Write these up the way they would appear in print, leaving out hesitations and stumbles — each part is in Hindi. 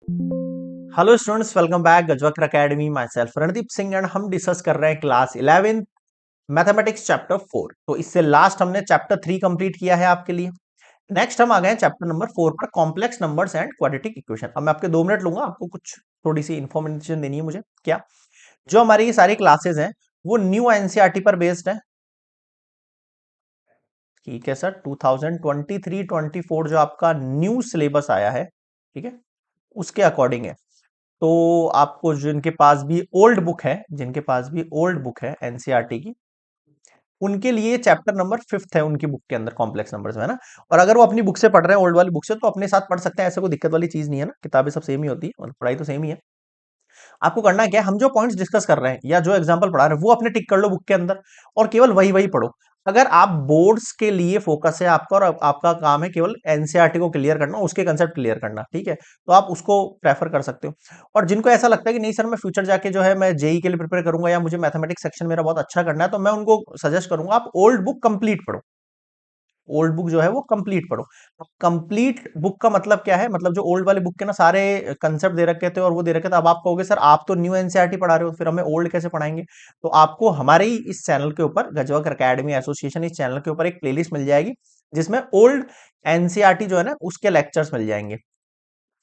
Hello students, welcome back Gajvakra academy. Myself Randeep Singh and हम डिस्कस कर रहे हैं क्लास 11 मैथमेटिक्स चैप्टर 4। तो इससे लास्ट हमने चैप्टर 3 कंप्लीट किया है आपके लिए। नेक्स्ट हम आ गए हैं चैप्टर नंबर 4 पर, complex numbers and quadratic equation. अब मैं आपके 2 मिनट लूंगा, आपको कुछ थोड़ी सी इंफॉर्मेशन देनी है मुझे। क्या जो हमारी ये सारी क्लासेस हैं वो न्यू एनसीईआरटी पर बेस्ड है। ठीक है सर, 2023-24 जो आपका न्यू सिलेबस आया है, ठीक है, उसके अकॉर्डिंग है। तो आपको जिनके पास भी ओल्ड बुक है, जिनके पास भी ओल्ड बुक है एनसीईआरटी की, उनके लिए चैप्टर नंबर 5 है उनकी बुक के अंदर, कॉम्प्लेक्स नंबर्स में, है ना। और अगर वो अपनी बुक से पढ़ रहे हैं, ओल्ड वाली बुक से, तो अपने साथ पढ़ सकते हैं, ऐसा कोई दिक्कत वाली चीज नहीं है ना। किताबें सब सेम ही होती है और पढ़ाई तो सेम ही है। आपको करना क्या है, हम जो पॉइंट्स डिस्कस कर रहे हैं या जो एग्जांपल पढ़ा रहे हैं वो अपने टिक कर लो बुक के अंदर, और केवल वही वही पढ़ो। अगर आप बोर्ड्स के लिए फोकस है आपका और आपका काम है केवल एनसीईआरटी को क्लियर करना, उसके कंसेप्ट क्लियर करना, ठीक है, तो आप उसको प्रेफर कर सकते हो। और जिनको ऐसा लगता है कि नहीं सर, मैं फ्यूचर जाके जो है मैं जेई के लिए प्रिपेयर करूंगा या मुझे मैथमेटिक्स सेक्शन मेरा बहुत अच्छा करना है, तो मैं उनको सजेस्ट करूंगा आप ओल्ड बुक कंप्लीट पढ़ो। ओल्ड बुक जो है वो कंप्लीट पढ़ो। कंप्लीट बुक का मतलब क्या है, मतलब जो ओल्ड वाली बुक के ना सारे कंसेप्ट दे रखे थे और वो दे रखे थे, अब आप कहोगे सर आप तो न्यू एनसीईआरटी पढ़ा रहे हो, फिर हमें ओल्ड कैसे पढ़ाएंगे। तो आपको हमारे ही इस चैनल के ऊपर, गजवक्र एकेडमी एसोसिएशन, इस चैनल के ऊपर एक प्लेलिस्ट मिल जाएगी जिसमें ओल्ड एनसीईआरटी जो है ना उसके लेक्चर्स मिल जाएंगे।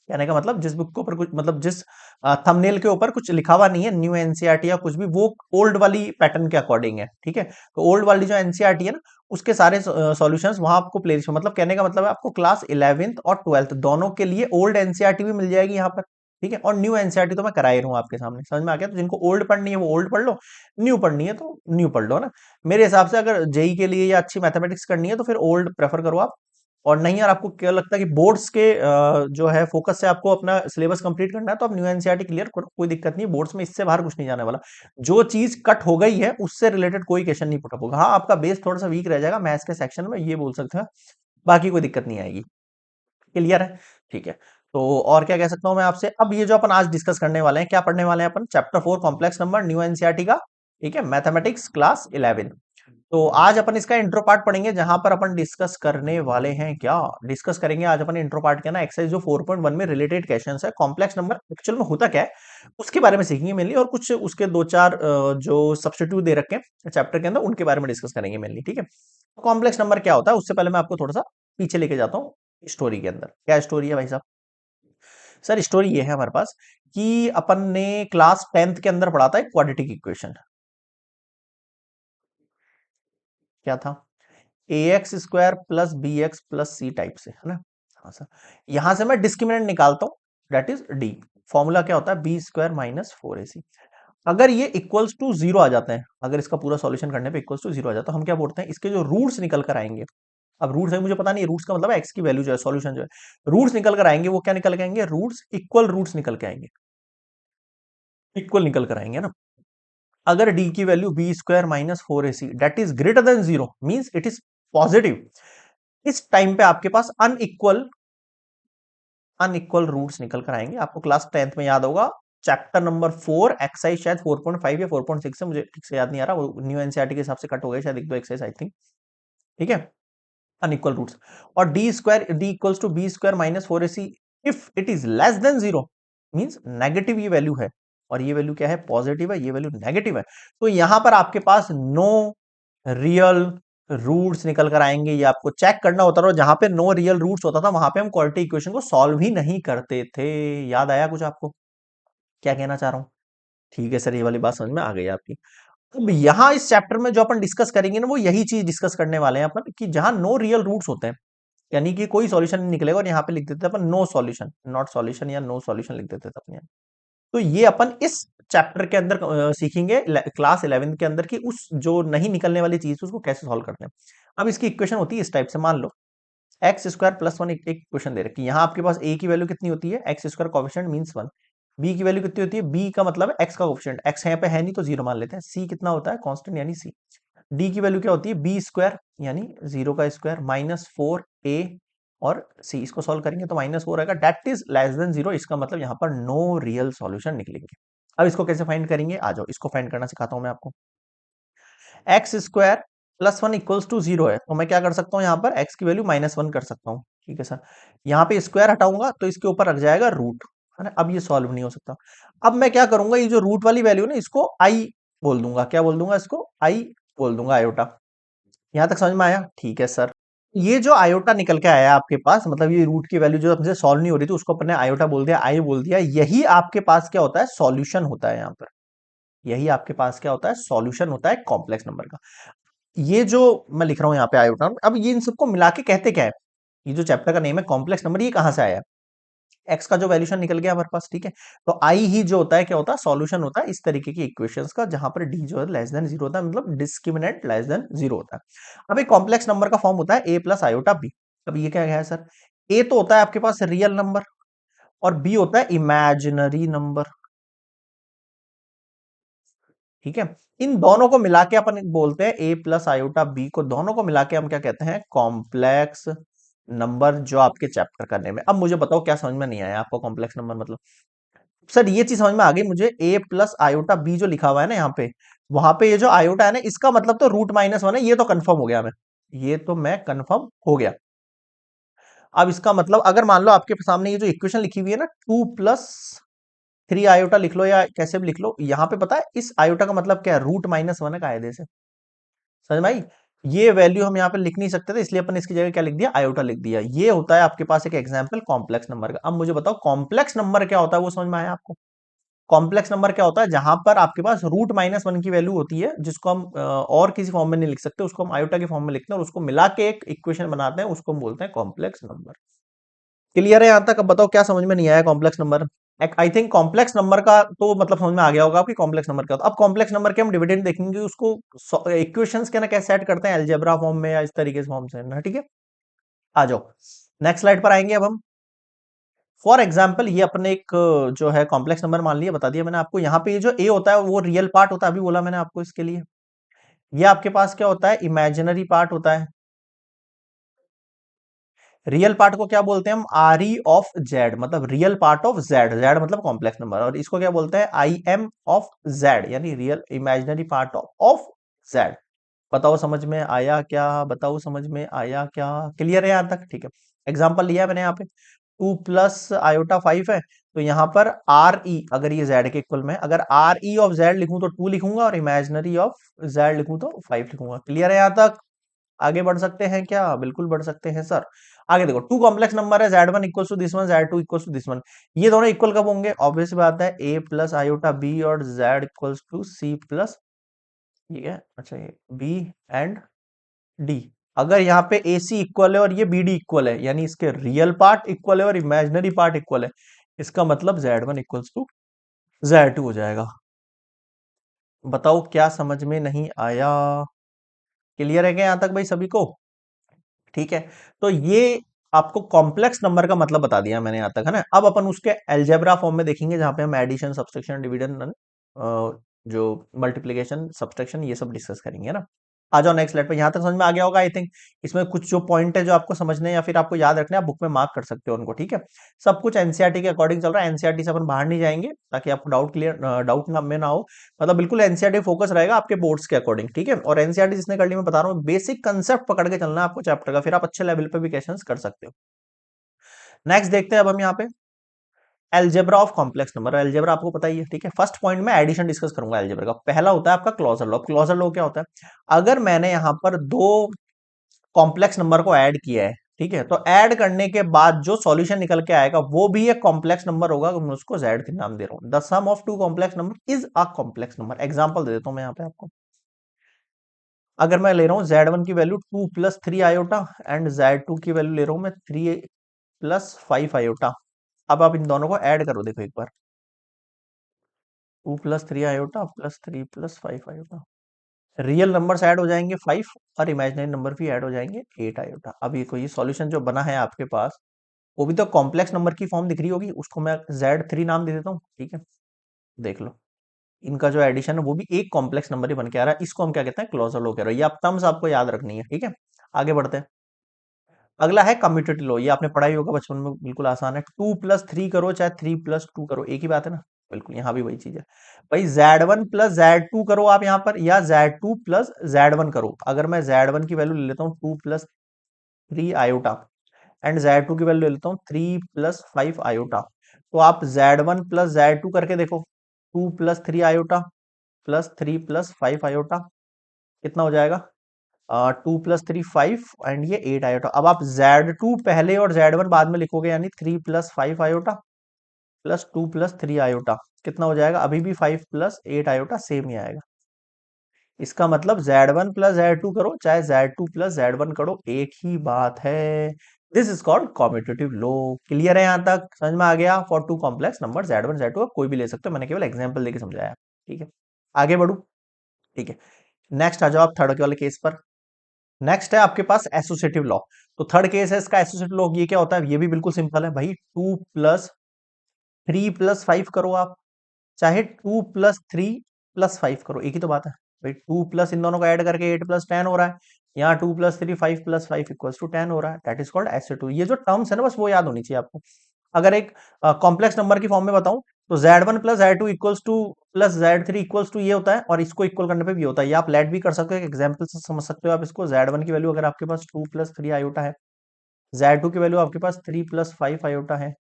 कहने का मतलब जिस बुक के ऊपर कुछ, मतलब जिस थंबनेल के ऊपर कुछ लिखा हुआ नहीं है न्यू एनसीईआरटी या कुछ भी, वो ओल्ड वाली पैटर्न के अकॉर्डिंग है, ठीक है। तो ओल्ड वाली जो एनसीईआरटी है ना उसके सारे सॉल्यूशंस वहां आपको प्लेलिस्ट में, मतलब कहने का मतलब है आपको क्लास 11th और 12th दोनों के लिए ओल्ड एनसीईआरटी भी मिल जाएगी यहाँ पर, ठीक है। और न्यू एनसीईआरटी तो मैं करा ही रहा हूँ आपके सामने, समझ में आ गया। तो जिनको ओल्ड पढ़नी है वो ओल्ड पढ़ लो, न्यू पढ़नी है तो न्यू पढ़ लो ना। मेरे हिसाब से अगर जेई के लिए या अच्छी मैथमेटिक्स करनी है तो फिर ओल्ड प्रेफर करो आप। और नहीं यार, आपको क्या लगता है कि बोर्ड्स के जो है फोकस से आपको अपना सिलेबस कंप्लीट करना है, तो आप न्यू एनसीईआरटी क्लियर करो, कोई दिक्कत नहीं है। बोर्ड्स में इससे बाहर कुछ नहीं जाने वाला। जो चीज कट हो गई है उससे रिलेटेड कोई क्वेश्चन नहीं पुटअप होगा। हाँ, आपका बेस थोड़ा सा वीक रह जाएगा मैथ्स के सेक्शन में, ये बोल सकते हैं। बाकी कोई दिक्कत नहीं आएगी। क्लियर है, ठीक है। तो और क्या कह सकता हूं मैं आपसे, अब ये जो अपन आज डिस्कस करने वाले हैं, क्या पढ़ने वाले हैं अपन, chapter 4 complex number new NCERT का, ठीक है, मैथमेटिक्स क्लास 11। तो आज अपन इसका इंट्रो पार्ट पढ़ेंगे, जहां पर अपन डिस्कस करने वाले हैं, क्या डिस्कस करेंगे आज अपन इंट्रो पार्ट के ना, एक्सरसाइज जो 4.1 में रिलेटेड क्वेश्चंस है, कॉम्प्लेक्स नंबर एक्चुअल में होता क्या है उसके बारे में सीखेंगे मेनली, और कुछ उसके दो चार जो सब्स्टिट्यूट दे रखे हैं चैप्टर के अंदर उनके बारे में डिस्कस करेंगे मेनली, ठीक है। कॉम्प्लेक्स नंबर क्या होता है उससे पहले मैं आपको थोड़ा सा पीछे लेके जाता हूँ स्टोरी के अंदर। क्या स्टोरी है भाई साहब? सर स्टोरी ये है हमारे पास कि अपन ने क्लास 10th के अंदर पढ़ा था एक क्वाड्रेटिक इक्वेशन। क्या था? A x square plus b x plus c type से, है ना। हाँ सर, यहां से मैं डिस्क्रिमिनेंट निकालता हूं, दैट इज डी। फॉर्मूला क्या होता है? B square minus 4ac। अगर ये इक्वल्स टू जीरो आ जाते हैं, अगर इसका पूरा सॉल्यूशन करने पे इक्वल्स टू जीरो आ जाता है, तो हम क्या बोलते हैं, इसके जो रूट्स निकल कर आएंगे। अब रूट्स है मुझे पता नहीं, रूट्स का मतलब एक्स की वैल्यू जो है, सॉल्यूशन जो है, रूट्स निकल कर आएंगे, वो क्या निकल के आएंगे? रूट्स, इक्वल रूट्स निकल के आएंगे, इक्वल निकल कर आएंगे ना। अगर डी की value b square minus 4ac that is greater than zero, means it is positive, इस टाइम पे आपके पास अनइक्वल अनइक्वल रूट्स निकल कर आएंगे। आपको क्लास 10th में याद होगा, चैप्टर नंबर 4 एक्सरसाइज शायद 4.5 या 4.6 है, मुझे ठीक से याद नहीं आ रहा, वो न्यू एनसीईआरटी के हिसाब से कट हो गए शायद एक दो एक्सरसाइज आई थिंक, ठीक है। अनइक्वल रूट्स, और D equals to b square minus 4ac if it is less than zero, means negative ये वैल्यू है, और ये वैल्यू क्या है? पॉजिटिव है, ये वैल्यू नेगेटिव है। तो यहां पर आपके पास नो रियल रूट्स निकल कर आएंगे, ये आपको चेक करना होता था। जहां पे नो रियल रूट्स होता था वहां पे हम क्वाड्रेटिक इक्वेशन को सॉल्व ही नहीं करते थे। याद आया कुछ आपको? क्या कहना चाह रहा हूं? ठीक है सर, ये वाली बात समझ में आ गई आपकी। अब यहाँ इस चैप्टर में जो अपन डिस्कस करेंगे ना, वो यही चीज डिस्कस करने वाले हैं अपन, कि जहां नो रियल रूट्स होते हैं, यानी कि कोई सॉल्यूशन नहीं निकलेगा, और यहाँ पे लिख देते हैं अपन नो सॉल्यूशन, नॉट सॉल्यूशन या नो सॉल्यूशन लिख देते थे अपने यहाँ। तो ये अपन इस चैप्टर के अंदर सीखेंगे क्लास 11 के अंदर, कि उस जो नहीं निकलने वाली चीज उसको कैसे सॉल्व करते हैं। अब इसकी इक्वेशन होती है इस टाइप से, मान लो एक्स स्क्वायर प्लस वन, एक इक्वेशन दे रखी है, यहाँ आपके पास ए की वैल्यू कितनी होती है? X square coefficient means 1। B की वैल्यू कितनी होती है? बी का मतलब है एक्स का कोएफिशिएंट, एक्स यहाँ पे है नहीं तो जीरो मान लेते हैं। सी कितना होता है? कांस्टेंट यानी सी। डी की वैल्यू क्या होती है? बी स्क्वायर यानी जीरो का स्क्वायर माइनस 4a और सी, इसको सॉल्व करेंगे तो -4 आएगा, that is less than zero. इसका मतलब यहाँ पर नो रियल सॉल्यूशन निकलेंगे। अब इसको कैसे फाइंड करेंगे? आ जाओ, इसको फाइंड करना सिखाता हूं मैं आपको। X square plus one equals to zero है, तो मैं क्या कर सकता हूँ, यहाँ पर एक्स की वैल्यू -1 कर सकता हूँ, ठीक है सर। यहाँ पे स्क्वायर हटाऊंगा तो इसके ऊपर रख जाएगा रूट, है ना। अब ये सॉल्व नहीं हो सकता। अब मैं क्या करूंगा, ये जो रूट वाली वैल्यू ना, इसको आई बोल दूंगा। क्या बोल दूंगा इसको? आई बोल दूंगा, आयोटा। यहां तक समझ में आया? ठीक है सर। ये जो आयोटा निकल के आया आपके पास, मतलब ये रूट की वैल्यू जो हमसे सॉल्व नहीं हो रही थी, उसको अपने आयोटा बोल दिया, आई बोल दिया, यही आपके पास क्या होता है? सॉल्यूशन होता है यहाँ पर। यही आपके पास क्या होता है? सॉल्यूशन होता है कॉम्प्लेक्स नंबर का। ये जो मैं लिख रहा हूं यहाँ पे आयोटा, अब ये इन सबको मिला के कहते क्या है? ये जो चैप्टर का नेम है कॉम्प्लेक्स नंबर, ये कहां से आया? एक्स का जो वैल्यूशन निकल गया हमारे पास, ठीक है। तो आई ही जो होता है क्या होता है? सॉल्यूशन होता है इस तरीके की इक्वेशंस का, जहां पर डी जो है लेस देन जीरो होता है, मतलब डिस्क्रिमिनेंट लेस देन जीरो होता है। अब एक कॉम्प्लेक्स नंबर का फॉर्म होता है ए प्लस आयोटा बी। अब ये क्या है सर? ए तो होता है आपके पास रियल नंबर, और बी होता है इमेजिनरी नंबर, ठीक है। इन दोनों को मिला के अपन बोलते हैं ए प्लस आयोटा बी को, दोनों को मिला के हम क्या कहते हैं? कॉम्प्लेक्स नंबर, जो आपके चैप्टर का नेम है। अब मुझे बताओ क्या समझ में नहीं आया आपको कॉम्प्लेक्स नंबर मतलब? सर ये चीज समझ में आ गई मुझे, ए प्लस आयोटा बी जो लिखा हुआ है ना यहाँ पे, वहां पे ये जो आयोटा है ना, इसका मतलब तो रूट माइनस वन है, ये तो कंफर्म हो गया मैं। ये तो मैं कंफर्म हो गया। अब इसका मतलब अगर मान लो आपके सामने ये जो इक्वेशन लिखी हुई है ना, टू प्लस थ्री आयोटा लिख लो या कैसे भी लिख लो, यहाँ पे पता है इस आयोटा का मतलब क्या है? रूट माइनस वन है कायदे से। समझ में आई? ये वैल्यू हम यहाँ पे लिख नहीं सकते थे, इसलिए अपन इसकी जगह क्या लिख दिया? आयोटा लिख दिया। ये होता है आपके पास एक एग्जाम्पल कॉम्प्लेक्स नंबर का। अब मुझे बताओ कॉम्प्लेक्स नंबर क्या होता है, वो समझ में आया आपको? कॉम्प्लेक्स नंबर क्या होता है? जहां पर आपके पास रूट माइनस वन की वैल्यू होती है, जिसको हम और किसी फॉर्म में नहीं लिख सकते, उसको हम आयोटा के फॉर्म में लिखते हैं और उसको मिला के एक इक्वेशन बनाते हैं, उसको हम बोलते हैं कॉम्प्लेक्स नंबर। क्लियर है यहां तक? अब बताओ क्या समझ में नहीं आया complex number? I think complex number का तो मतलब समझ में आ गया होगा कि कॉम्प्लेक्स नंबर क्या होता है। अब कॉम्प्लेक्स नंबर के हम डिविडेंड देखेंगे, उसको इक्वेशंस के ना कैसे सेट करते हैं, अलजेब्रा फॉर्म में या इस तरीके से फॉर्म से ना, ठीक है। आ जाओ नेक्स्ट स्लाइड पर आएंगे अब हम। फॉर एग्जाम्पल ये अपने एक जो है कॉम्प्लेक्स नंबर मान लिया, बता दिया मैंने आपको। यहाँ पे ये जो ए होता है वो रियल पार्ट होता है, अभी बोला मैंने आपको इसके लिए। ये आपके पास क्या होता है? इमेजिनरी पार्ट होता है। रियल पार्ट को क्या बोलते हैं हम? आर ई ऑफ जेड, मतलब real part of Z. Z मतलब कॉम्प्लेक्स नंबर, और इसको क्या बोलते हैं? आई एम ऑफ जेड, यानी real imaginary part of Z. बताओ समझ में आया क्या? बताओ समझ में आया क्या? क्लियर है यहां तक? ठीक है। एग्जाम्पल लिया है मैंने यहाँ पे, टू प्लस आयोटा फाइव है, तो यहाँ पर आर ई, अगर ये जेड के इक्वल में, अगर आर ई ऑफ जेड लिखूं तो टू लिखूंगा, और इमेजिनरी ऑफ जेड लिखूं तो फाइव लिखूंगा। क्लियर है यहाँ तक? आगे बढ़ सकते हैं क्या? बिल्कुल बढ़ सकते हैं सर। आगे देखो, टू कॉम्प्लेक्स नंबर है, Z one equal to this one, Z two equal to this one. ये दोनों इक्वल कब होंगे? ऑब्वियस बात है, ए प्लस आयोटा बी और Z equals to c plus, ठीक है, अच्छा ये बी एंड डी। अगर यहाँ पे ए सी इक्वल है और ये बी डी इक्वल है, यानी इसके रियल पार्ट इक्वल है और इमेजिनरी पार्ट इक्वल है, इसका मतलब Z one equals to Z two हो जाएगा। बताओ क्या समझ में नहीं आया? क्लियर है क्या यहाँ तक भाई सभी को? ठीक है। तो ये आपको कॉम्प्लेक्स नंबर का मतलब बता दिया मैंने यहाँ तक, है ना। अब अपन उसके अलजेब्रा फॉर्म में देखेंगे, जहां पे हम एडिशन, सब्सट्रैक्शन, डिवीजन, जो मल्टीप्लिकेशन, सब्सट्रैक्शन, ये सब डिस्कस करेंगे, है ना। आ जाओ नेक्स्ट स्लाइड पे। यहां तक समझ में आ गया होगा आई थिंक। इसमें कुछ जो पॉइंट है जो आपको समझने या फिर आपको याद रखने, आप बुक में मार्क कर सकते हो उनको, ठीक है। सब कुछ एनसीईआरटी के अकॉर्डिंग चल रहा है, एनसीईआरटी से अपन बाहर नहीं जाएंगे, ताकि आपको डाउट ना में ना हो। मतलब बिल्कुल एनसीईआरटी फोकस रहेगा आपके बोर्ड्स के अकॉर्डिंग, ठीक है। और एनसीईआरटी जिसने कर ली, मैं बता रहा हूँ, बेसिक कंसेप्ट पकड़ के चलना है आपको चैप्टर का, फिर आप अच्छे लेवल पे भी क्वेश्चंस कर सकते हो। नेक्स्ट देखते हैं अब हम यहाँ पे algebra of complex number. Algebra आपको पता ही है, ठीक है। फर्स्ट पॉइंट में एडिशन डिस्कस करूंगा एल्जेब्रा का। पहला होता है आपका क्लोजर लॉ। क्लोजर लॉ क्या होता है? अगर मैंने यहाँ पर दो कॉम्प्लेक्स नंबर को ऐड किया है, ठीक है, तो ऐड करने के बाद जो सॉल्यूशन निकल के आएगा वो भी एक कॉम्प्लेक्स नंबर होगा, मैं उसको Z3 नाम दे रहा हूं। The sum of two complex number is a complex number. Example दे देता हूं मैं यहाँ पे आपको। अगर मैं ले रहा हूँ Z1 की value to plus three iota, and Z2 की वैल्यू ले रहा हूं मैं थ्री प्लस फाइव आयोटा। अब आप इन दोनों को ऐड करो, देखो एक बार, two plus three iota plus three plus five iota. Real numbers add हो जाएंगे फाइव, और इमेजिनरी नंबर भी ऐड हो जाएंगे एट आयोटा। अब ये कोई सॉल्यूशन जो बना है आपके पास, वो भी तो कॉम्प्लेक्स नंबर की फॉर्म दिख रही होगी, उसको मैं Z3 नाम दे देता हूँ, ठीक है। देख लो, इनका जो एडिशन है वो भी एक कॉम्प्लेक्स नंबर ही बन के आ रहा है, इसको हम क्या कहते हैं? क्लोजर लॉ कह रहे हैं। ये आप टर्म्स आपको याद रखनी है, ठीक है। आगे बढ़ते हैं। अगला है कम्यूटेटिव लॉ। ये आपने पढ़ाई होगा बचपन में, बिल्कुल आसान है। टू प्लस थ्री करो चाहे थ्री प्लस टू करो, एक ही बात है ना। बिल्कुल, यहाँ भी वही चीज है भाई। Z1 प्लस Z2 करो आप यहाँ पर, या Z2 प्लस Z1 करो। अगर मैं Z1 की वैल्यू ले लेता हूँ to plus three iota, and Z2 की वैल्यू ले लेता हूँ थ्री प्लस फाइव आयोटा, तो आप Z1 प्लस Z2 करके देखो, 2 plus 3 iota plus 3 plus 5 iota, कितना हो जाएगा? 2 प्लस 3 5 एंड ये 8 आयोटा। अब आप Z2 पहले और Z1 बाद में लिखोगे, यानी 3 plus 5 iota plus 2 plus 3 iota, कितना हो जाएगा? अभी भी 5 प्लस 8 आयोटा सेम ही आएगा। इसका मतलब Z1 प्लस Z2 करो चाहे Z2 प्लस Z1 करो, एक ही बात है। This is called commutative law. Clear है? यहां तक समझ में आ गया? For to complex number Z1 Z2 आप कोई भी ले सकते हो, मैंने केवल एग्जांपल देके समझाया। ठीक है, आगे बढ़ू। ठीक है, नेक्स्ट आ जाओ आप थर्ड वाले केस पर। नेक्स्ट है आपके पास एसोसिएटिव लॉ। तो थर्ड केस है इसका एसोसिएटिव लॉ। ये क्या होता है? ये भी बिल्कुल सिंपल है भाई, 2 प्लस 3 प्लस 5 करो आप, चाहे 2 प्लस 3 प्लस 5 करो, एक ही तो बात है भाई। 2 प्लस इन दोनों को ऐड करके 8 प्लस 10 हो रहा है, यहाँ 2 प्लस 3 5 प्लस 5 इक्वल्स टू 10 हो रहा है। That is called associative. ये जो टर्म्स है ना, बस वो याद होनी चाहिए आपको। अगर एक कॉम्प्लेक्स नंबर की फॉर्म में बताऊं, तो Z1 plus Z2 equals to plus Z3 equals to ये होता है, और इसको इक्वल करने पे भी होता है। ये आप लेट भी कर सकते हो, एक एग्जांपल से समझ सकते हो आप इसको। Z1 की वैल्यू अगर आपके पास 2 प्लस 3 आयोटा है, Z2 की वैल्यू आपके पास 3 प्लस 5 आयोटा है,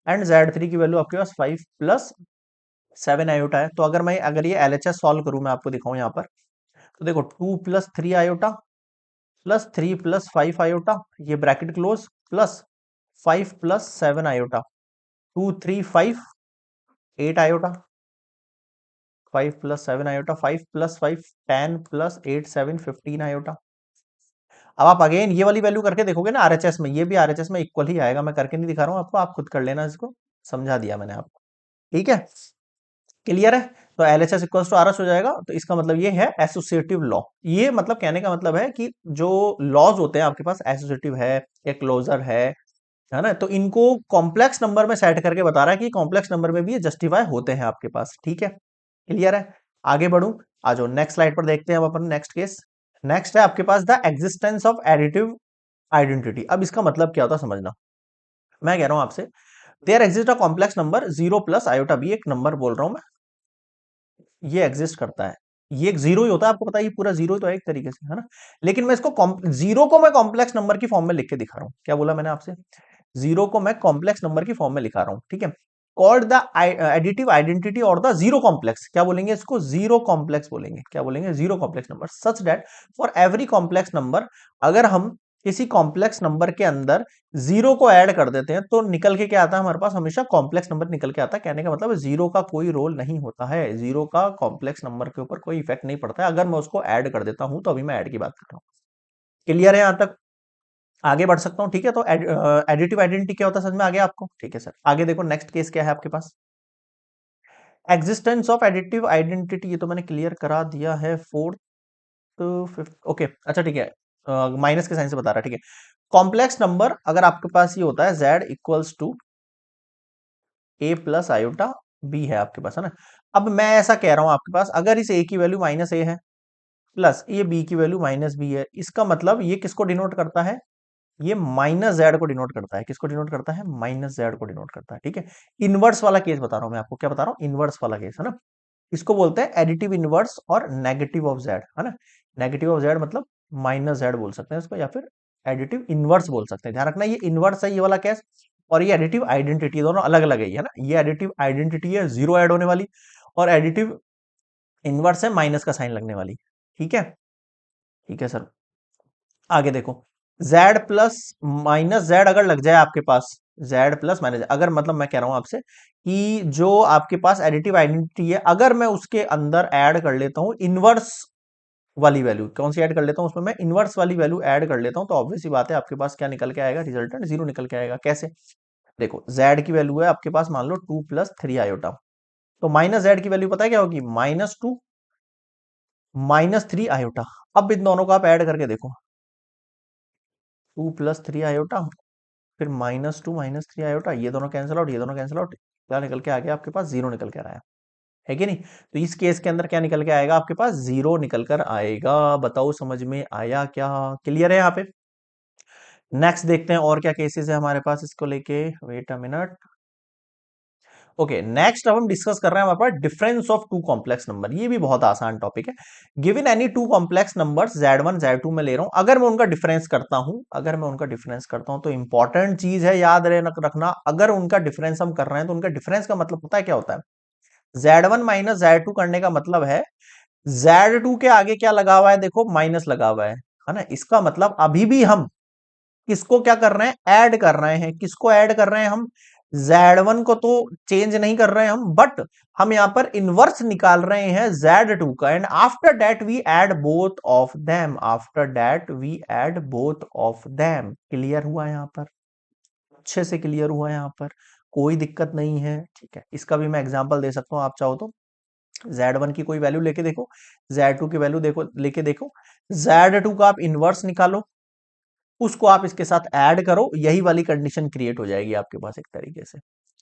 एंड Z3 की वैल्यू आपके पास 5 प्लस 7 आयोटा है। तो अगर ये LHS सॉल्व करूं, मैं आपको दिखाऊं यहाँ पर, तो देखो 2 plus 3 iota plus 3 plus 5 iota, ये bracket close, plus 5 plus 7 iota, 2 3 5 8 iota, 5 plus 7 iota, 5 plus 5 10 plus 8 7 15 iota. अब आप अगेन ये वाली वैल्यू करके देखोगे ना आरएचएस में, ये भी आरएचएस में इक्वल ही आएगा। मैं करके नहीं दिखा रहा हूं आपको, आप खुद कर लेना इसको, समझा दिया मैंने आपको। ठीक है, क्लियर है? तो एलएचएस इक्वल्स टू आरएस हो जाएगा। तो इसका मतलब ये है एसोसिएटिव लॉ। ये मतलब कहने का मतलब है कि जो लॉज होते हैं आपके पास, एसोसिएटिव है या क्लोजर है ना, तो इनको कॉम्प्लेक्स नंबर में सेट करके बता रहा है कि कॉम्प्लेक्स नंबर में भी ये जस्टिफाई होते हैं आपके पास। ठीक है, क्लियर है? आगे बढ़ू, आ जाओ नेक्स्ट स्लाइड पर, देखते हैं अब अपन नेक्स्ट केस। नेक्स्ट है आपके पास the existence of additive identity. अब इसका मतलब क्या होता है समझना। मैं कह रहा हूं आपसे, there exist a complex number 0 plus iota b, एक नंबर बोल रहा हूं मैं, ये एग्जिस्ट करता है। ये एक जीरो ही होता है, आपको पता है, ये पूरा जीरो ही तो है एक तरीके से, है ना। लेकिन मैं इसको जीरो को मैं कॉम्प्लेक्स नंबर की फॉर्म में लिख के दिखा रहा हूं। क्या बोला मैंने आपसे? जीरो को मैं कॉम्प्लेक्स नंबर की फॉर्म में लिखा रहा हूं। ठीक है, कॉल्ड द एडिटिव आइडेंटिटी और द जीरो कॉम्प्लेक्स। क्या बोलेंगे इसको? जीरो कॉम्प्लेक्स बोलेंगे। क्या बोलेंगे? Zero complex number. Such that for every complex number, अगर हम किसी कॉम्प्लेक्स नंबर के अंदर जीरो को ऐड कर देते हैं, तो निकल के क्या आता है हमारे पास? हमेशा कॉम्प्लेक्स नंबर निकल के आता है। कहने का मतलब है जीरो का कोई रोल नहीं होता है, जीरो का कॉम्प्लेक्स नंबर के ऊपर कोई इफेक्ट नहीं पड़ता है अगर मैं उसको ऐड कर देता हूं। तो अभी मैं ऐड की बात कर रहा हूं। क्लियर है यहां तक? आगे बढ़ सकता हूँ? ठीक है, तो एडिटिव आइडेंटिटी क्या होता है समझ में आ गया आपको? ठीक है सर, आगे देखो नेक्स्ट केस क्या है आपके पास। एग्जिस्टेंस ऑफ एडिटिव आइडेंटिटी, ये तो मैंने क्लियर करा दिया है। फोर्थ फिफ्थ, ओके अच्छा ठीक है, माइनस के साइन से बता रहा है। ठीक है, कॉम्प्लेक्स नंबर अगर आपके पास ये होता है z equals to a plus iota b है आपके पास, है ना। अब मैं ऐसा कह रहा हूं आपके पास, अगर इस ए की वैल्यू माइनस ए है, प्लस ये बी की वैल्यू माइनस बी है, इसका मतलब ये किसको डिनोट करता है? ये माइनस जेड को डिनोट करता है। किसको डिनोट करता है? माइनस जेड को डिनोट करता है। ठीक है, इनवर्स वाला केस बता रहा हूं मैं आपको। क्या बता रहा हूं? इनवर्स वाला केस, है ना। इसको बोलते हैं एडिटिव इनवर्स और नेगेटिव ऑफ जेड, है ना। नेगेटिव ऑफ जेड मतलब माइनस जेड बोल सकते हैं इसको, या फिर एडिटिव इनवर्स बोल सकते हैं। ध्यान रखना, ये इनवर्स है ये वाला केस, और ये एडिटिव आइडेंटिटी, दोनों अलग अलग है ना। ये एडिटिव आइडेंटिटी है जीरो ऐड होने वाली, और एडिटिव इनवर्स है माइनस का साइन लगने वाली। ठीक है, ठीक है सर, आगे देखो। z प्लस माइनस जेड अगर लग जाए आपके पास, z प्लस माइनस, अगर मतलब मैं कह रहा हूं आपसे कि जो आपके पास एडिटिव आइडेंटिटी है, अगर मैं उसके अंदर ऐड कर लेता हूं इनवर्स वाली वैल्यू, कौन सी ऐड कर लेता हूं उसमें? मैं इनवर्स वाली वैल्यू ऐड कर लेता हूं, तो ऑब्वियस सी बात है आपके पास क्या निकल के आएगा? रिजल्टेंट जीरो निकल के आएगा। कैसे? देखो, z की वैल्यू है आपके पास मान लो 2 प्लस 3 आयोटा, तो माइनस जेड की वैल्यू पता है क्या होगी? -2 -3 आयोटा। अब इन दोनों को आप ऐड करके देखो, 2 प्लस 3 आयोटा, फिर -2 -3 आयोटा, ये दोनों कैंसिल आउट, ये दोनों कैंसिल आउट, क्या निकल के आ गया आपके पास? जीरो निकल के आ रहा है कि नहीं? तो इस केस के अंदर क्या निकल के आएगा आपके पास? जीरो निकल कर आएगा। बताओ समझ में आया क्या? क्लियर है यहाँ पे? नेक्स्ट देखते हैं और क्या केसेस है हमारे पास इसको लेके। Wait a minute, okay, next अब हम डिस्कस कर रहे हैं हमारे पास difference of two complex number. ये भी बहुत आसान टॉपिक है। Given any two complex numbers Z1 Z2 में ले रहा हूं, अगर मैं उनका डिफरेंस करता हूं, तो इंपॉर्टेंट चीज है याद रखना, अगर उनका डिफरेंस हम कर रहे हैं तो उनका डिफरेंस का मतलब पता है क्या होता है? Z1 माइनस Z2 करने का मतलब है Z2 के आगे क्या लगा हुआ है? देखो माइनस लगा हुआ है ना। इसका मतलब अभी भी हम किसको क्या कर रहे हैं? ऐड कर रहे हैं। किसको ऐड कर रहे हैं हम? Z1 को तो चेंज नहीं कर रहे हैं हम, बट हम यहां पर इनवर्स निकाल रहे हैं Z2 का। And after that we add both of them, clear हुआ यहां पर? अच्छे से क्लियर हुआ यहां पर, कोई दिक्कत नहीं है। ठीक है, इसका भी मैं एग्जांपल दे सकता हूं, आप चाहो तो। Z1 की कोई वैल्यू लेके देखो, Z2 की वैल्यू देखो, लेके देखो। Z2 का आप इनवर्स निकालो, उसको आप इसके साथ ऐड करो, यही वाली कंडीशन क्रिएट हो जाएगी आपके पास एक तरीके से।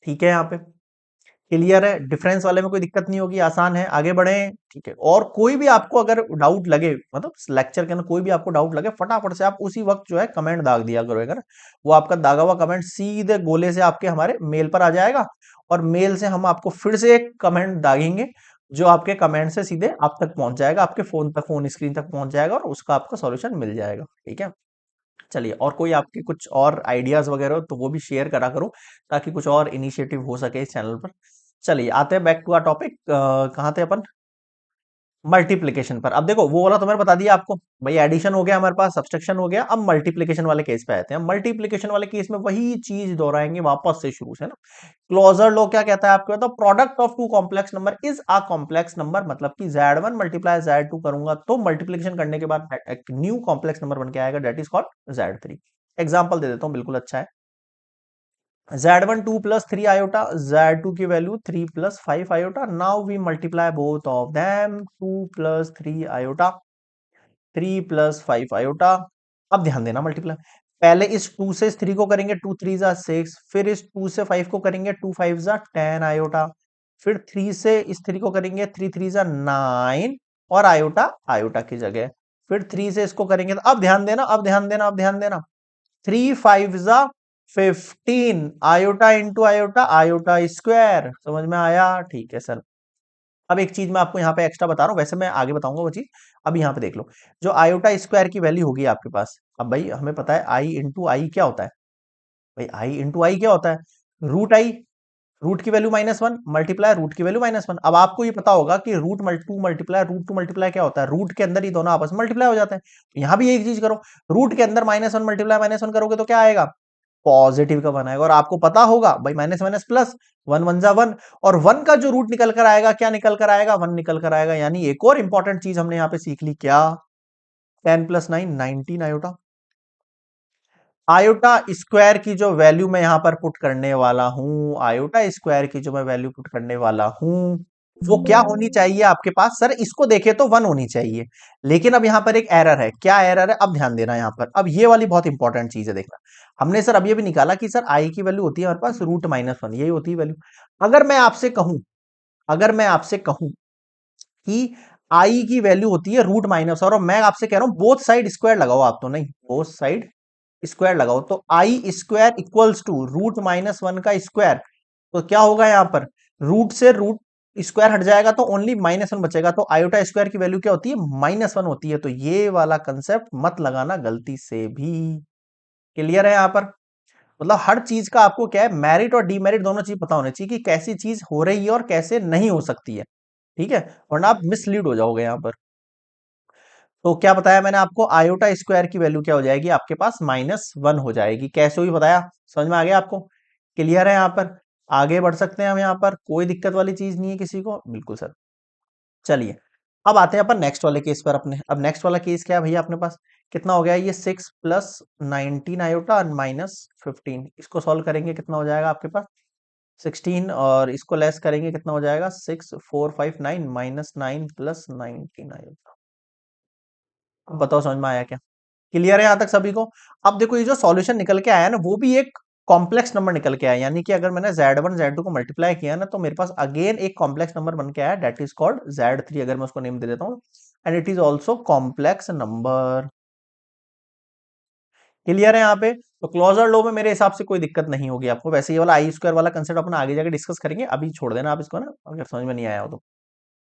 ठीक है, यहाँ पे क्लियर है? डिफरेंस वाले में कोई दिक्कत नहीं होगी, आसान है, आगे बढ़े। ठीक है, और कोई भी आपको अगर डाउट लगे, मतलब लेक्चर के अंदर कोई भी आपको डाउट लगे, फटाफट से आप उसी वक्त जो है कमेंट दाग दिया करो, अगर वो आपका दागा हुआ कमेंट सीधे गोले से आपके हमारे मेल पर आ जाएगा, और मेल से हम आपको फिर से एक कमेंट दागेंगे, जो आपके कमेंट से सीधे आप तक पहुंच जाएगा, आपके फोन तक, फोन स्क्रीन तक पहुंच जाएगा, और उसका आपका सॉल्यूशन मिल जाएगा। ठीक है, चलिए, और कोई आपके कुछ और आइडियाज वगैरह हो तो वो भी शेयर करा करो, ताकि कुछ और इनिशिएटिव हो सके इस चैनल पर। चलिए, आते हैं बैक टू आर टॉपिक। कहाँ थे अपन? मल्टीप्लीकेशन पर। अब देखो, वो वाला तो मैंने बता दिया आपको, भाई एडिशन हो गया हमारे पास, सब्सट्रैक्शन हो गया। अब मल्टीप्लीकेशन वाले केस पे आते हैं। मल्टीप्लीकेशन वाले केस में वही चीज दोहराएंगे वापस से शुरू से ना। क्लोजर लॉ क्या कहता है आपको? तो product of two complex number is a complex number, मतलब कि Z1 मल्टीप्लाई Z2 करूंगा तो मल्टीप्लीकेशन करने के बाद एक न्यू कॉम्प्लेक्स नंबर बन के आएगा, that is called Z3। Example दे देता हूं, बिल्कुल अच्छा है। Z1 2 plus 3 iota, Z2 की value 3 plus 5 iota. Now we multiply both of them, 2 plus 3 iota, 3 plus 5 iota. अब ध्यान देना मल्टीप्लाई, पहले इस 2 से इस 3 को करेंगे, 2 3 जा 6, फिर इस 2 से 5 को करेंगे, 2 5 जा 10 आयोटा, फिर 3 से इस 3 को करेंगे, 3 3 जा 9, और आयोटा आयोटा की जगह, फिर 3 से इसको करेंगे। तो अब ध्यान देना, थ्री फाइव जा 15, iota into iota, iota square. समझ में आया? ठीक है सर। अब एक चीज मैं आपको यहाँ पे एक्स्ट्रा बता रहा हूँ, वैसे मैं आगे बताऊंगा वो चीज। अब यहाँ पे देख लो, जो आयोटा स्क्वायर की वैल्यू होगी आपके पास, अब भाई हमें पता है आई इंटू आई क्या होता है? भाई आई इंटू आई क्या होता है? रूट आई, रूट की वैल्यू -1 मल्टीप्लाई रूट की वैल्यू -1। अब आपको ये पता होगा कि रूट टू मल्टीप्लाई क्या होता है? रूट के अंदर ही दोनों आपस में मल्टीप्लाई हो जाते हैं। तो यहाँ भी यही चीज करो, रूट के अंदर -1 मल्टीप्लाई -1 करोगे तो क्या आएगा? पॉजिटिव का वन आएगा। और आपको पता होगा भाई, minus minus plus, one one जा वन, और वन का जो रूट निकल कर आएगा, क्या निकल कर आएगा? वन निकल कर आएगा। यानी एक और इंपॉर्टेंट चीज हमने यहाँ पे सीख ली, क्या? 10 + 9 19 आयोटा। आयोटा स्क्वायर की जो वैल्यू मैं यहां पर पुट करने वाला हूं, आयोटा स्क्वायर की जो मैं वैल्यू पुट करने वाला हूं, वो क्या होनी चाहिए आपके पास? सर इसको देखे तो 1 होनी चाहिए, लेकिन अब यहां पर एक एरर है। क्या एरर है? अब ध्यान देना यहां पर, अब ये वाली बहुत इंपॉर्टेंट चीज है, देखना। हमने सर अब ये भी निकाला कि सर आई की वैल्यू होती है हमारे पास √-1, यही होती है वैल्यू। अगर मैं आपसे कहूं, अगर मैं आपसे कहूं कि आई की वैल्यू होती है √-, और मैं आपसे कह रहा हूं बोथ साइड स्क्वायर लगाओ, आप तो नहीं, बोथ साइड स्क्वायर लगाओ, तो आई स्क्वायर इक्वल्स टू √-1 का स्क्वायर। तो क्या होगा यहां पर? रूट से रूट स्क्वायर हट जाएगा तो ओनली -1 बचेगा, तो आयोटा स्क्वायर की वैल्यू क्या होती है? -1 होती है। तो ये वाला कंसेप्ट मत लगाना गलती से भी। क्लियर है यहां पर? मतलब हर चीज का आपको क्या है, मेरिट और डीमेरिट दोनों चीज पता होनी चाहिए, कि कैसी चीज हो रही है और कैसे नहीं हो सकती है। ठीक है, वरना आप मिसलीड हो जाओगे यहां पर। तो क्या बताया मैंने आपको? आयोटा स्क्वायर की वैल्यू क्या हो जाएगी आपके पास? -1 हो जाएगी। कैसे हुई बताया? समझ में आ गया आपको? क्लियर है यहाँ पर? आगे बढ़ सकते हैं हम यहाँ पर, कोई दिक्कत वाली चीज नहीं है किसी को? बिल्कुल सर। चलिए, अब आते हैं अपन नेक्स्ट वाले केस पर अपने। अब नेक्स्ट वाला केस क्या है भैया अपने पास? कितना हो गया ये? 6 + 19 आयोटा और -15। इसको सॉल्व करेंगे, कितना हो जाएगा आपके पास? 16, और इसको लेस करेंगे, कितना हो जाएगा? 6 4 5 9 -9 + 19 आयोटा। अब बताओ समझ में आया क्या? क्लियर है यहां तक सभी को? अब देखो, ये जो सॉल्यूशन निकल के आया ना, वो भी एक कॉम्प्लेक्स नंबर निकल के आया। यानी कि अगर मैंने Z1 Z2 को मल्टीप्लाई किया ना, तो मेरे पास अगेन एक कॉम्प्लेक्स नंबर बन के आया, दैट इज कॉल्ड Z3, अगर मैं उसको नेम दे देता हूं, and it is also complex number. Clear है यहाँ पे? तो क्लोजर लॉ में मेरे हिसाब से कोई दिक्कत नहीं होगी आपको। वैसे ये वाला आई स्क्वायर वाला कंसेप्ट अपना आगे जाके डिस्कस करेंगे, अभी छोड़ देना आप इसको ना, अगर समझ में नहीं आया हो तो।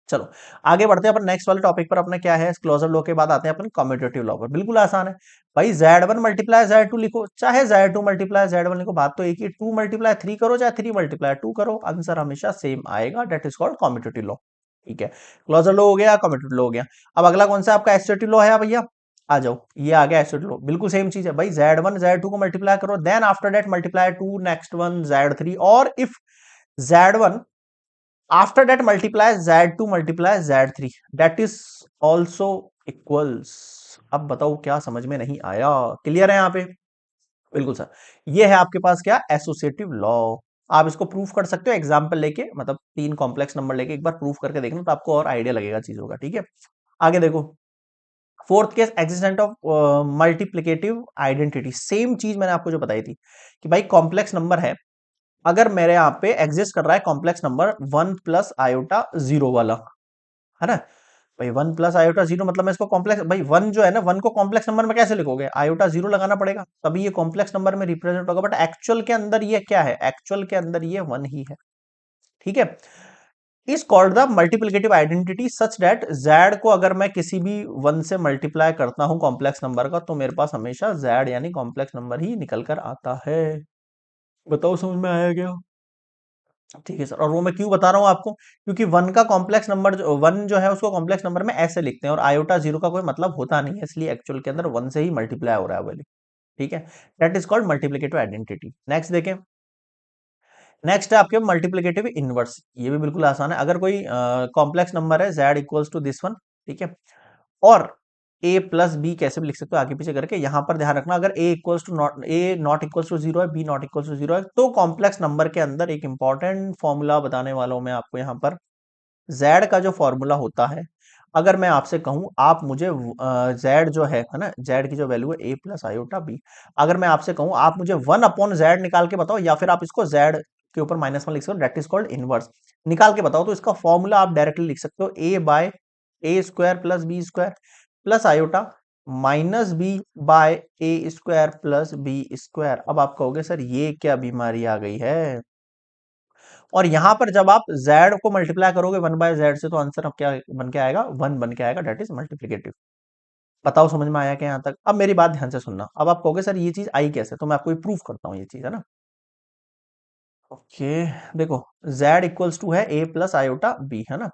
चलो आगे बढ़ते हैं अपन नेक्स्ट वाले टॉपिक पर। अपना क्या है, क्लोजर लॉ के बाद आते हैं अपन कम्यूटेटिव लॉ पर। बिल्कुल आसान है भाई, Z1 मल्टीप्लाई Z2 लिखो, चाहे Z2 मल्टीप्लाई Z1 लिखो, बात तो एक ही। 2 मल्टीप्लाई 3 करो चाहे 3 मल्टीप्लाई 2 करो, आंसर हमेशा सेम आएगा। That is called commutative law. ठीक है, क्लोजर लॉ हो गया, कम्यूटेटिव लॉ हो गया। अब अगला कौन सा आपका एसोसिएटिव लॉ है भैया? आ जाओ, ये आ गया एसोसिएटिव लॉ। बिल्कुल सेम चीज है भाई, Z1 Z2 को मल्टीप्लाई करो, then after that multiply 2 next one Z3, और if Z1 after that multiply Z2 multiply Z3 that is also equals। अब बताओ क्या समझ में नहीं आया? क्लियर है यहाँ पे? बिल्कुल सर, ये है आपके पास क्या, एसोसिएटिव लॉ। आप इसको प्रूफ कर सकते हो एग्जांपल लेके, मतलब 3 कॉम्प्लेक्स नंबर लेके एक बार प्रूफ करके देखना, तो आपको और आइडिया लगेगा चीजों का। ठीक है, आगे देखो, fourth case, existent of multiplicative identity. Same चीज मैंने आपको जो बताई थी कि भाई कॉम्प्लेक्स नंबर है, अगर मेरे यहाँ पे एग्जिस्ट कर रहा है कॉम्प्लेक्स नंबर 1 प्लस आयोटा 0 वाला, है ना भाई, 1 प्लस आयोटा 0, मतलब मैं इसको कॉम्प्लेक्स, भाई 1 जो है ना, 1 को कॉम्प्लेक्स नंबर में कैसे लिखोगे, आयोटा 0 लगाना पड़ेगा तभी ये कॉम्प्लेक्स नंबर में रिप्रेजेंट होगा। बट एक्चुअल के अंदर ये क्या है, एक्चुअल के अंदर ये 1 ही है। ठीक है, is called the multiplicative identity such that Z को अगर मैं किसी भी 1 से मल्टीप्लाई करता हूं कॉम्प्लेक्स नंबर का, तो मेरे पास हमेशा Z यानी कॉम्प्लेक्स नंबर ही निकल कर आता है। बताओ समझ में आया क्या? ठीक है सर, और वो मैं क्यों बता रहा हूँ आपको, क्योंकि वन का कॉम्प्लेक्स नंबर जो 1 जो है उसको कॉम्प्लेक्स नंबर में ऐसे लिखते हैं, और आयोटा 0 का कोई मतलब होता नहीं है, इसलिए एक्चुअल के अंदर 1 से ही मल्टीप्लाई हो रहा है वैल्यू। ठीक है, that is called multiplicative identity. Next देखें, नेक्स्ट है आपके मल्टीप्लिकेटिव इनवर्स। ये भी बिल्कुल आसान है, अगर कोई कॉम्प्लेक्स नंबर है Z equals to this one, ठीक है, और a प्लस बी कैसे भी लिख सकते हो आगे पीछे करके, यहां पर ध्यान रखना, अगर a नॉट इक्वल्स टू 0 है, b नॉट इक्वल्स टू 0 है, तो कॉम्प्लेक्स नंबर के अंदर एक इंपॉर्टेंट फॉर्मूला बताने वाला हूं मैं आपको यहाँ पर। Z का जो फॉर्मूला होता है, अगर मैं आपसे कहूं आप मुझे Z जो है ना, Z की जो वैल्यू है a प्लस आयोटा बी, अगर मैं आपसे कहूं आप मुझे 1 अपॉन Z निकाल के बताओ, या फिर आप इसको Z के ऊपर -1 लिख सकते हो, दैट इज कॉल्ड इनवर्स, निकाल के बताओ, तो इसका फॉर्मूला आप डायरेक्टली लिख सकते हो a by a square plus b square plus iota minus b by a square plus b square. अब आप कहोगे सर ये क्या बीमारी आ गई है, और यहां पर जब आप z को मल्टीप्लाई करोगे 1 बाय जेड से, तो आंसर अब क्या बन के आएगा, 1 बन के आएगा, डेट इज मल्टीप्लिकेटिव। बताओ समझ में आया क्या यहां तक? अब मेरी बात ध्यान से सुनना, अब आप कहोगे सर ये चीज आई कैसे, तो मैं आपको प्रूफ करता हूँ ये चीज, है ना। ओके, देखो, z इक्वल्स टू है a प्लस आयोटा b, है ना,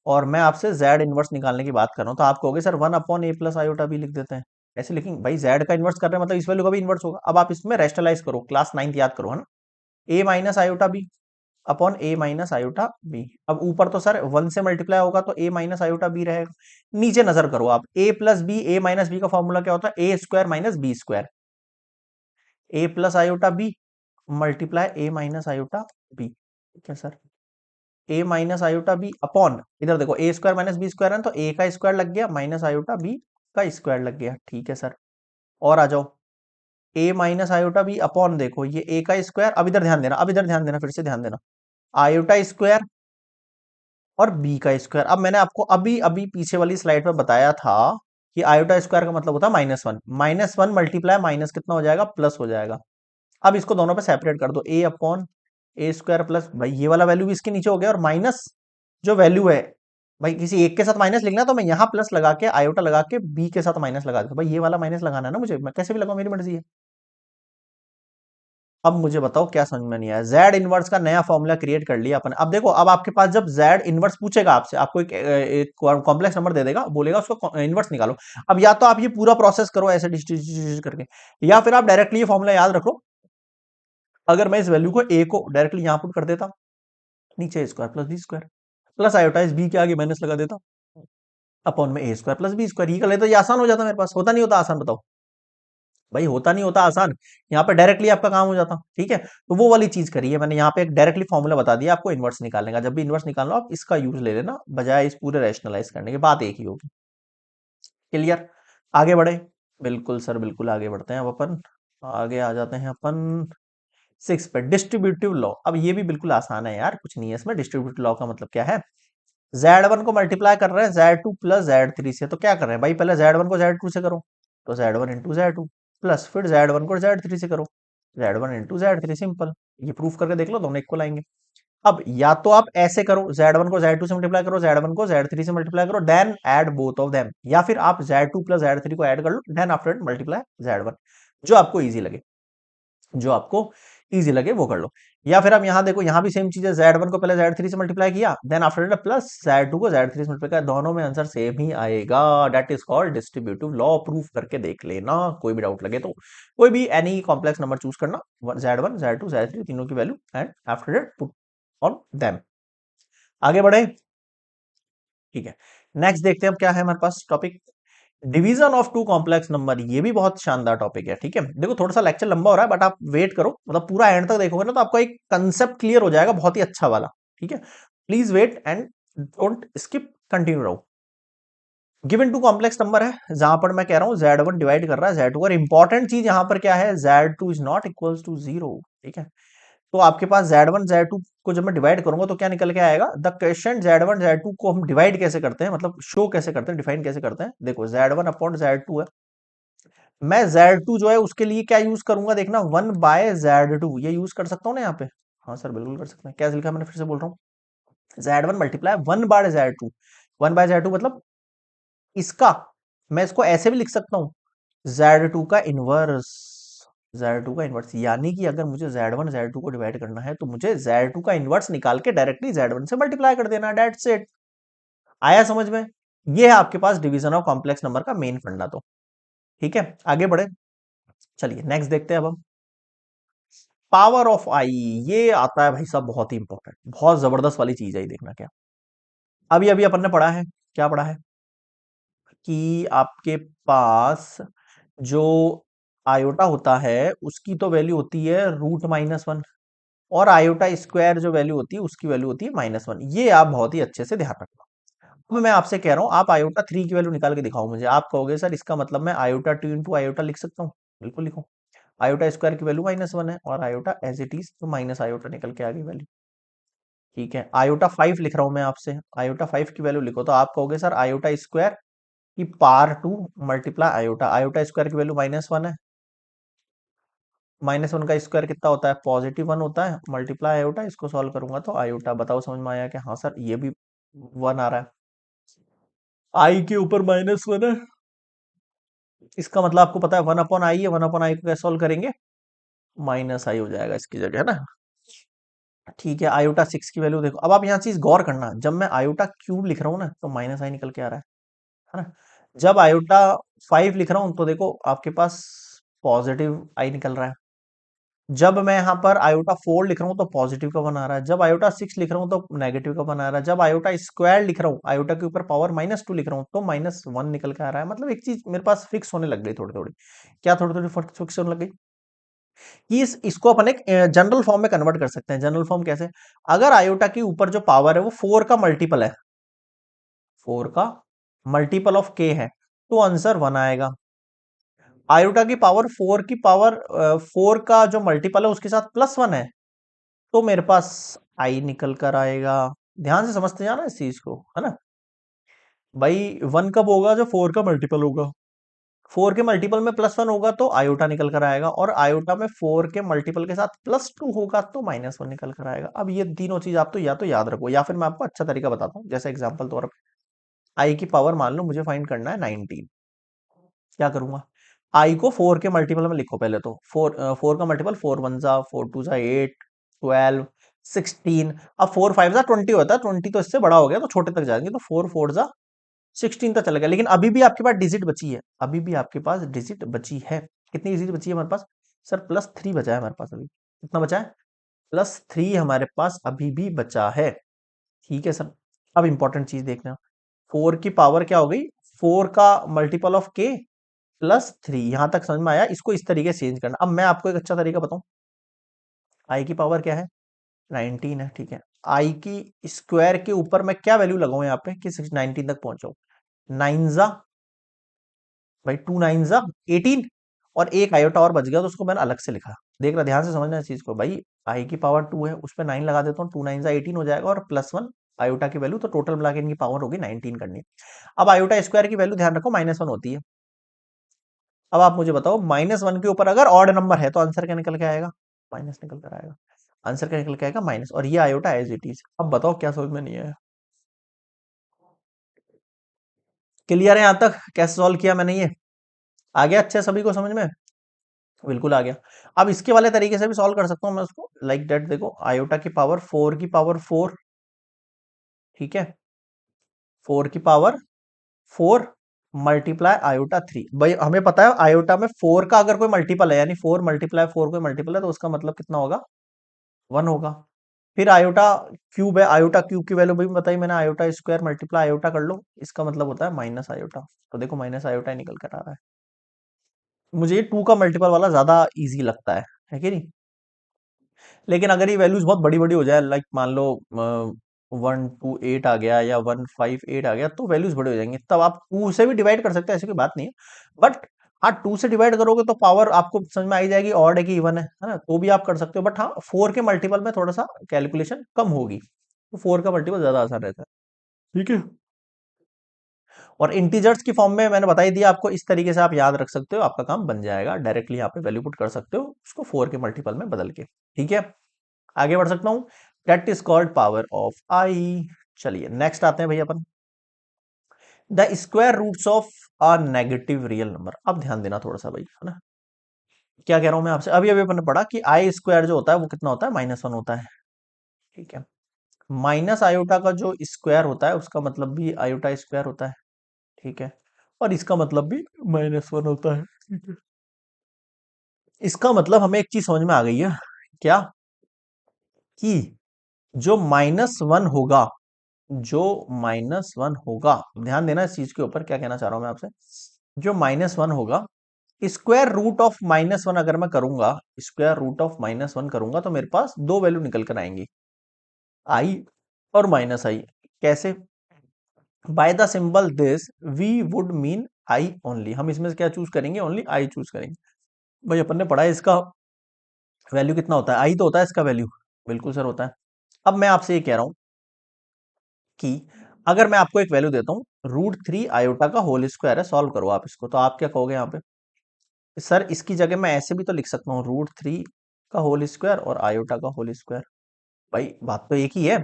और मैं आपसे z इनवर्स निकालने की बात कर रहा हूँ, तो आप कहोगे सर 1 अपॉन ए प्लस आयोटा बी लिख देते हैं, ऐसे लिखेंगे भाई, z का इन्वर्स कर रहे हैं मतलब इस वैल्यू का भी इन्वर्स होगा। अब आप इसमें रेशनलाइज करो, क्लास 9th याद करो, है ना, a minus iota b upon a minus iota b. अब ऊपर तो सर 1 से मल्टीप्लाई होगा तो a माइनस आयोटा बी रहेगा, नीचे नजर करो आप, a plus b, a minus B का फॉर्मूला क्या होता है, a square minus b square, a plus iota b multiply a minus iota b. ठीक है sir, a minus iota b upon, इधर देखो a square minus b square है, तो ए का स्क्वायर लग गया माइनस आयोटा बी का स्क्वायर लग गया। ठीक है सर, और आ जाओ, a minus iota b upon, देखो ये ए का स्क्वायर, अब इधर ध्यान देना, अब इधर ध्यान देना, फिर से ध्यान देना, आयोटा स्क्वायर और बी का स्क्वायर। अब मैंने आपको अभी अभी पीछे वाली स्लाइड पर बताया था कि आयोटा स्क्वायर का मतलब होता है -1, -1 मल्टीप्लाई माइनस कितना हो जाएगा, प्लस हो जाएगा। अब इसको दोनों पे सेपरेट कर दो, ए अपॉन ए स्क्वायर प्लस, भाई ये वाला वैल्यू भी इसके नीचे हो गया, और माइनस जो वैल्यू है, भाई किसी एक के साथ माइनस लिखना है, तो मैं यहाँ प्लस लगा के आयोटा लगा के बी के साथ माइनस लगा देता हूं। भाई ये वाला माइनस लगाना है ना मुझे, मैं कैसे भी लगाऊं, मेरी मर्जी है। अब मुझे बताओ क्या समझ में नहीं आया, जेड इनवर्स का नया फॉर्मूला क्रिएट कर लिया अपन। अब देखो, अब आपके पास जब जेड इनवर्स पूछेगा आपसे, आपको एक कॉम्प्लेक्स नंबर दे देगा, बोलेगा उसको इनवर्स निकालो। अब या तो आप ये पूरा प्रोसेस करो ऐसे डिस्ट्रीब्यूट करके, या फिर आप डायरेक्टली ये फॉर्मूला याद रखो, अगर मैं इस वैल्यू को ए को डायरेक्टली यहां पुट कर देता, नीचे a square plus b square plus iota इस बी के आगे माइनस लगा देता, अपॉन में a square plus b square, ये कर लेता, ये आसान हो जाता मेरे पास, होता नहीं होता आसान, बताओ भाई, होता नहीं होता आसान, यहाँ पे डायरेक्टली आपका काम हो जाता। ठीक है, तो वो वाली चीज करी है मैंने, यहाँ पे एक डायरेक्टली फॉर्मूला बता दिया आपको इन्वर्स निकालने का, जब भी इन्वर्स निकालना हो आप इसका यूज ले लेना, बजाय इस पूरे रैशनलाइज करने की, बात एक ही होगी। क्लियर, आगे बढ़े? बिल्कुल सर, बिल्कुल आगे बढ़ते हैं अब अपन, आगे आ जाते हैं अपन 6 पे, डिस्ट्रीब्यूटिव लॉ। अब ये भी बिल्कुल आसान है यार, कुछ नहीं है इसमें। डिस्ट्रीब्यूटिव लॉ का मतलब क्या है, Z1 को मल्टीप्लाई कर रहे हैं Z2 प्लस Z3 से, तो क्या कर रहे हैं भाई, पहले Z1 को Z2 से करो, तो Z1 इंटू Z2, प्लस फिर Z1 को Z3 से करो, Z1 इंटू Z3, सिंपल। ये प्रूफ करके देख लो, दोनों इक्वल आएंगे। अब या तो आप ऐसे करो, Z1 को Z2 से मल्टीप्लाई करो, Z1 को Z3 से मल्टीप्लाई करो, then add both of them, या फिर आप Z2 प्लस Z3 को ऐड कर लो, देन आफ्टर मल्टीप्लाई Z1, जो आपको इजी लगे, जो आपको इजी लगे वो कर लो। या फिर आप यहां देखो, यहां भी सेम चीज है, Z1 को पहले Z3 से मल्टीप्लाई किया, देन आफ्टर प्लस Z2 को Z3 से मल्टीप्लाई किया, दोनों में आंसर सेम ही आएगा। That is called distributive law. Proof करके देख लेना, कोई भी डाउट लगे तो। कोई भी एनी कॉम्प्लेक्स नंबर चूज करना, Z1 Z2 Z3 तीनों की value, and after that put on them. आगे बढ़े, ठीक है। नेक्स्ट देखते हैं अब क्या है हमारे पास topic, division of two complex number. ये भी बहुत शानदार टॉपिक है, ठीक है। देखो थोड़ा सा लेक्चर लंबा हो रहा है, बट आप वेट करो, मतलब पूरा एंड तक देखोगे ना तो आपको एक कंसेप्ट क्लियर हो जाएगा, बहुत ही अच्छा वाला, ठीक है। Please wait and don't skip, continue रहो। गिवन टू कॉम्प्लेक्स नंबर है, जहां पर मैं कह रहा हूं Z1 डिवाइड कर रहा है Z2, और इंपॉर्टेंट चीज यहां पर क्या है, Z2 is not equals to 0, ठीक है। तो आपके पास Z1 Z2 को जब मैं डिवाइड करूंगा तो क्या निकल के आएगा, द क्वेश्चन Z1 Z2 को हम डिवाइड कैसे करते हैं, मतलब शो कैसे करते हैं, डिफाइन कैसे करते हैं। देखो Z1 अपॉन Z2 है, मैं Z2 जो है उसके लिए क्या यूज करूंगा, देखना 1/Z2, ये यूज कर सकता हूँ ना यहाँ पे। हाँ सर बिल्कुल कर सकते हैं, क्या लिखा मैंने, फिर से बोल रहा हूँ, Z1 मल्टीप्लाई 1/Z2, 1/Z2 मतलब इसका, मैं इसको ऐसे भी लिख सकता हूँ, Z2 का इनवर्स, Z2 का इनवर्स, यानी कि अगर मुझे Z1 Z2 को डिवाइड करना है तो मुझे Z2 का इनवर्स निकाल के डायरेक्टली Z1 से मल्टीप्लाई कर देना, डेट्स इट। आया समझ में? ये है आपके पास डिवीजन ऑफ कॉम्प्लेक्स नंबर का मेन फंडा। तो ठीक है, आगे बढ़े, चलिए नेक्स्ट देखते हैं अब हम, पावर ऑफ आई। ये आता है भाई साहब बहुत ही इंपॉर्टेंट, बहुत जबरदस्त वाली चीज है ये, देखना क्या। अभी अभी अपन ने पढ़ा है, क्या पढ़ा है, कि आपके पास जो आयोटा होता है उसकी तो वैल्यू होती है √-1, और आयोटा स्क्वायर जो वैल्यू होती है उसकी वैल्यू होती है -1। ये आप बहुत ही अच्छे से ध्यान रखना। अब मैं आपसे कह रहा हूं, आप आयोटा 3 की वैल्यू निकाल के दिखाओ मुझे। आप कहोगे सर इसका मतलब मैं आयोटा 2 इंटू आयोटा लिख सकता हूँ, बिल्कुल लिखो। आयोटा स्क्वायर की वैल्यू -1 है, और आयोटा एज इट इज तो माइनस आयोटा निकल के आ गई वैल्यू, ठीक है। आयोटा 5 लिख रहा हूं मैं आपसे, आयोटा 5 की वैल्यू लिखो, तो आप कहोगे सर आयोटा स्क्वायर की पार 2 मल्टीप्लाई आयोटा, आयोटा स्क्वायर की वैल्यू -1 है, -1 का स्क्वायर कितना होता है, +1 होता है, मल्टीप्लाई आयोटा, इसको सॉल्व करूंगा तो आयोटा। बताओ समझ में आया कि हाँ सर ये भी 1 आ रहा है, आई के ऊपर -1 है, इसका मतलब आपको पता है 1/i है, 1/i को कैसे सॉल्व करेंगे, -i हो जाएगा इसकी जगह, है ना। ठीक है, आयोटा 6 की वैल्यू देखो। अब आप यहाँ चीज गौर करना, जब मैं आयोटा क्यूब लिख रहा हूँ ना तो -i निकल के आ रहा है ना। जब आयोटा 5 लिख रहा हूं तो देखो आपके पास पॉजिटिव आई निकल रहा है। जब मैं यहाँ पर आयोटा 4 लिख रहा हूँ तो पॉजिटिव का 1 आ रहा है। जब आयोटा 6 लिख रहा हूँ तो नेगेटिव का 1 आ रहा है। जब आयोटा स्क्वायर लिख रहा हूँ, आयोटा के ऊपर पावर -2 लिख रहा हूँ तो -1 निकल के आ रहा है। मतलब एक चीज मेरे पास फिक्स होने लग गई थोड़ी थोड़ी। क्या थोड़ी थोड़ी फिक्स होने लग गई, कि इसको अपन एक जनरल फॉर्म में कन्वर्ट कर सकते हैं। जनरल फॉर्म कैसे, अगर आयोटा के ऊपर जो पावर है वो 4 का मल्टीपल है, 4 का मल्टीपल ऑफ k है, तो आंसर 1 आएगा। आयोटा की पावर 4 की पावर 4 का जो मल्टीपल है उसके साथ +1 है, तो मेरे पास आई निकल कर आएगा। ध्यान से समझते जाना इस चीज को, है ना भाई। 1 कब होगा, जो 4 का मल्टीपल होगा, 4 के मल्टीपल में +1 होगा तो आयोटा निकल कर आएगा, और आयोटा में 4 के मल्टीपल के साथ +2 होगा तो -1 निकल कर आएगा। अब ये तीनों चीज आप तो या तो याद रखो, या फिर मैं आपको अच्छा तरीका बताता हूँ। जैसे एग्जाम्पल तौर पर आई की पावर मान लो मुझे फाइंड करना है 19, क्या करूंगा, आई को 4 के मल्टीपल में लिखो पहले तो। 4 का मल्टीपल 4 1 जा, 4 2 जा 8, 12, 16। अब 4 5 जा 20 होता है, 20 तो इससे बड़ा हो गया तो छोटे तक जाएंगे, तो 4 4 जा 16 तक चला गया। लेकिन अभी भी आपके पास डिजिट बची है, अभी भी आपके पास डिजिट बची है। कितनी डिजिट बची है हमारे पास, सर +3 बचा है हमारे पास अभी। कितना बचा है, +3 हमारे पास अभी भी बचा है, ठीक है सर। अब इंपॉर्टेंट चीज देखना, 4 की पावर क्या हो गई, 4 का मल्टीपल ऑफ k +3, यहां तक समझ में आया। इसको इस तरीके से चेंज करना। अब मैं आपको एक अच्छा तरीका बताऊं, आई की पावर क्या है, 19 है, ठीक है। आई की स्क्वायर के ऊपर मैं क्या वैल्यू लगाऊं यहाँ पे कि 19 तक पहुंचाऊं, 9 जा भाई, 2 9 जा 18, और एक आयोटा और बच गया तो उसको मैंने अलग से लिखा। देख रहा, ध्यान से समझना इस चीज को भाई। आई की पावर 2 है, उस पर 9 लगा देता हूँ, 2 9 जा 18 हो जाएगा, और +1 आयोटा की वैल्यू, तो टोटल मिला के इनकी पावर होगी 19 करनी है। अब आयोटा स्क्वायर की वैल्यू ध्यान रखो -1 होती है, अब आप मुझे बताओ -1 के ऊपर अगर ऑड नंबर है तो आंसर क्या निकल के आएगा? माइनस निकल कर आएगा। आंसर क्या निकल के आएगा? माइनस। और ये आयोटा एज इट इज। अब बताओ क्या समझ में नहीं आया? क्लियर है यहां तक कैसे सॉल्व किया मैंने ये? आ गया अच्छे सभी को समझ में? बिल्कुल आ गया। अब इसके वाले तरीके से भी सॉल्व कर सकता हूं मैं उसको, लाइक दैट। देखो, आयोटा की पावर 4 की पावर 4, ठीक है, 4 की पावर 4 मल्टीप्लाई आयोटा 3। भाई हमें पता है आयोटा में 4 का अगर कोई मल्टीपल है, यानी 4 मल्टीप्लाई 4 कोई मल्टीपल है, तो उसका मतलब कितना होगा? 1 होगा। फिर आयोटा क्यूब है, आयोटा क्यूब की वैल्यू भी बताई मैंने, आयोटा स्क्वायर मल्टीप्लाई आयोटा कर लो, इसका मतलब होता है माइनस आयोटा। तो देखो माइनस आयोटा ही निकल कर आ रहा है। मुझे ये 2 का मल्टीपल वाला ज्यादा इजी लगता है कि नहीं? लेकिन अगर ये वैल्यूज बहुत बड़ी बड़ी हो जाए, लाइक मान लो 128 आ गया या 158 आ गया, तो वैल्यूज बड़े हो जाएंगे, तब आप 2 से भी डिवाइड कर सकते हैं, ऐसी कोई बात नहीं है। बट हाँ, 2 से डिवाइड करोगे तो पावर आपको समझ में आ ही जाएगी ऑड है कि इवन है ना, तो भी आप कर सकते हो। बट हाँ, 4 के मल्टीपल में थोड़ा सा कैलकुलेशन कम होगी, तो 4 का मल्टीपल ज्यादा आसान रहता है। ठीक है। और इंटीजर्स की फॉर्म में मैंने बता ही दिया आपको, इस तरीके से आप याद रख सकते हो, आपका काम बन जाएगा। डायरेक्टली यहाँ पे वैल्यू पुट कर सकते हो उसको 4 के मल्टीपल में बदल के। ठीक है, आगे बढ़ सकता हूं। That is called power of I. चलिए नेक्स्ट आते हैं भैया अपन, the square roots of a negative real number. अब ध्यान देना थोड़ा सा भाई, है ना, क्या कह रहा हूं मैं आपसे? अभी अभी अपन ने पढ़ा कि आई स्क्वायर जो होता है वो कितना होता है? -1 होता है। ठीक है, माइनस आयोटा का जो स्क्वायर होता है उसका मतलब भी आयोटा स्क्वायर होता है। ठीक है, और इसका मतलब भी -1 होता है। ठीक है, इसका मतलब हमें एक चीज समझ में आ गई है, क्या? कि जो -1 होगा, जो -1 होगा, ध्यान देना इस चीज के ऊपर, क्या कहना चाह रहा हूं मैं आपसे। जो -1 होगा, स्क्वायर रूट ऑफ -1 अगर मैं करूंगा, स्क्वायर रूट ऑफ -1 करूंगा, तो मेरे पास दो वैल्यू निकल कर आएंगी, आई और माइनस आई। कैसे? By the symbol this we would mean i only. हम इसमें से क्या चूज करेंगे? ओनली आई चूज करेंगे। भाई अपन ने पढ़ा है इसका वैल्यू कितना होता है? आई तो होता है इसका वैल्यू। बिल्कुल सर होता है। अब मैं आपसे ये कह रहा हूं कि अगर मैं आपको एक वैल्यू देता हूं, √3 आयोटा का होल स्क्वायर है, सॉल्व करो आप इसको, तो आप क्या कहोगे यहाँ पे? सर इसकी जगह मैं ऐसे भी तो लिख सकता हूँ, √3 का होल स्क्वायर और आयोटा का होल स्क्वायर। भाई बात तो एक ही है,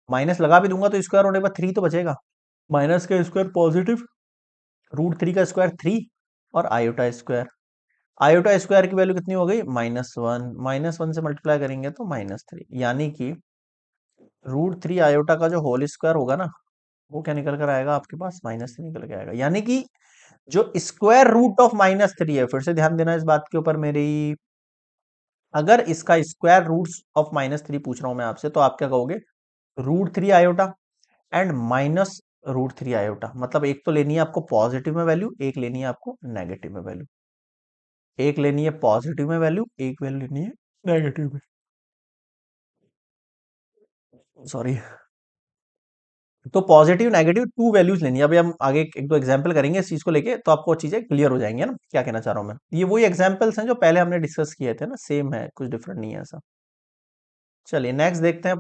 माइनस लगा भी दूंगा तो स्क्वायर होने के बाद 3 तो बचेगा। माइनस का स्क्वायर पॉजिटिव, √3 का स्क्वायर 3, और आयोटा स्क्वायर, आयोटा स्क्वायर की वैल्यू कितनी हो गई? -1। -1 से मल्टीप्लाई करेंगे तो -3, यानी कि √3 आयोटा का जो होल स्क्वायर होगा ना, वो क्या निकल कर आएगा आपके पास? -3 निकल के आएगा। यानी कि जो स्क्वायर रूट ऑफ -3 है, फिर से ध्यान देना इस बात के ऊपर मेरी, अगर इसका स्क्वायर रूट्स ऑफ -3 पूछ रहा हूं मैं आपसे, तो आप क्या कहोगे? √3 आयोटा एंड माइनस √3 आयोटा। मतलब एक तो लेनी है आपको पॉजिटिव में वैल्यू, एक लेनी है आपको नेगेटिव में वैल्यू। एक लेनी है पॉजिटिव में वैल्यू, एक वैल्यू लेनी है नेगेटिव में। सॉरी। तो पॉजिटिव नेगेटिव टू वैल्यूज लेनी है। अभी हम आगे एक दो एग्जांपल करेंगे इस चीज को लेके, तो आपको चीजें क्लियर हो जाएंगी, है ना, क्या कहना चाह रहा हूं मैं। ये वही एग्जांपल्स हैं जो पहले हमने डिस्कस किए थे ना, सेम है, कुछ डिफरेंट नहीं है ऐसा। चलिए नेक्स्ट देखते हैं।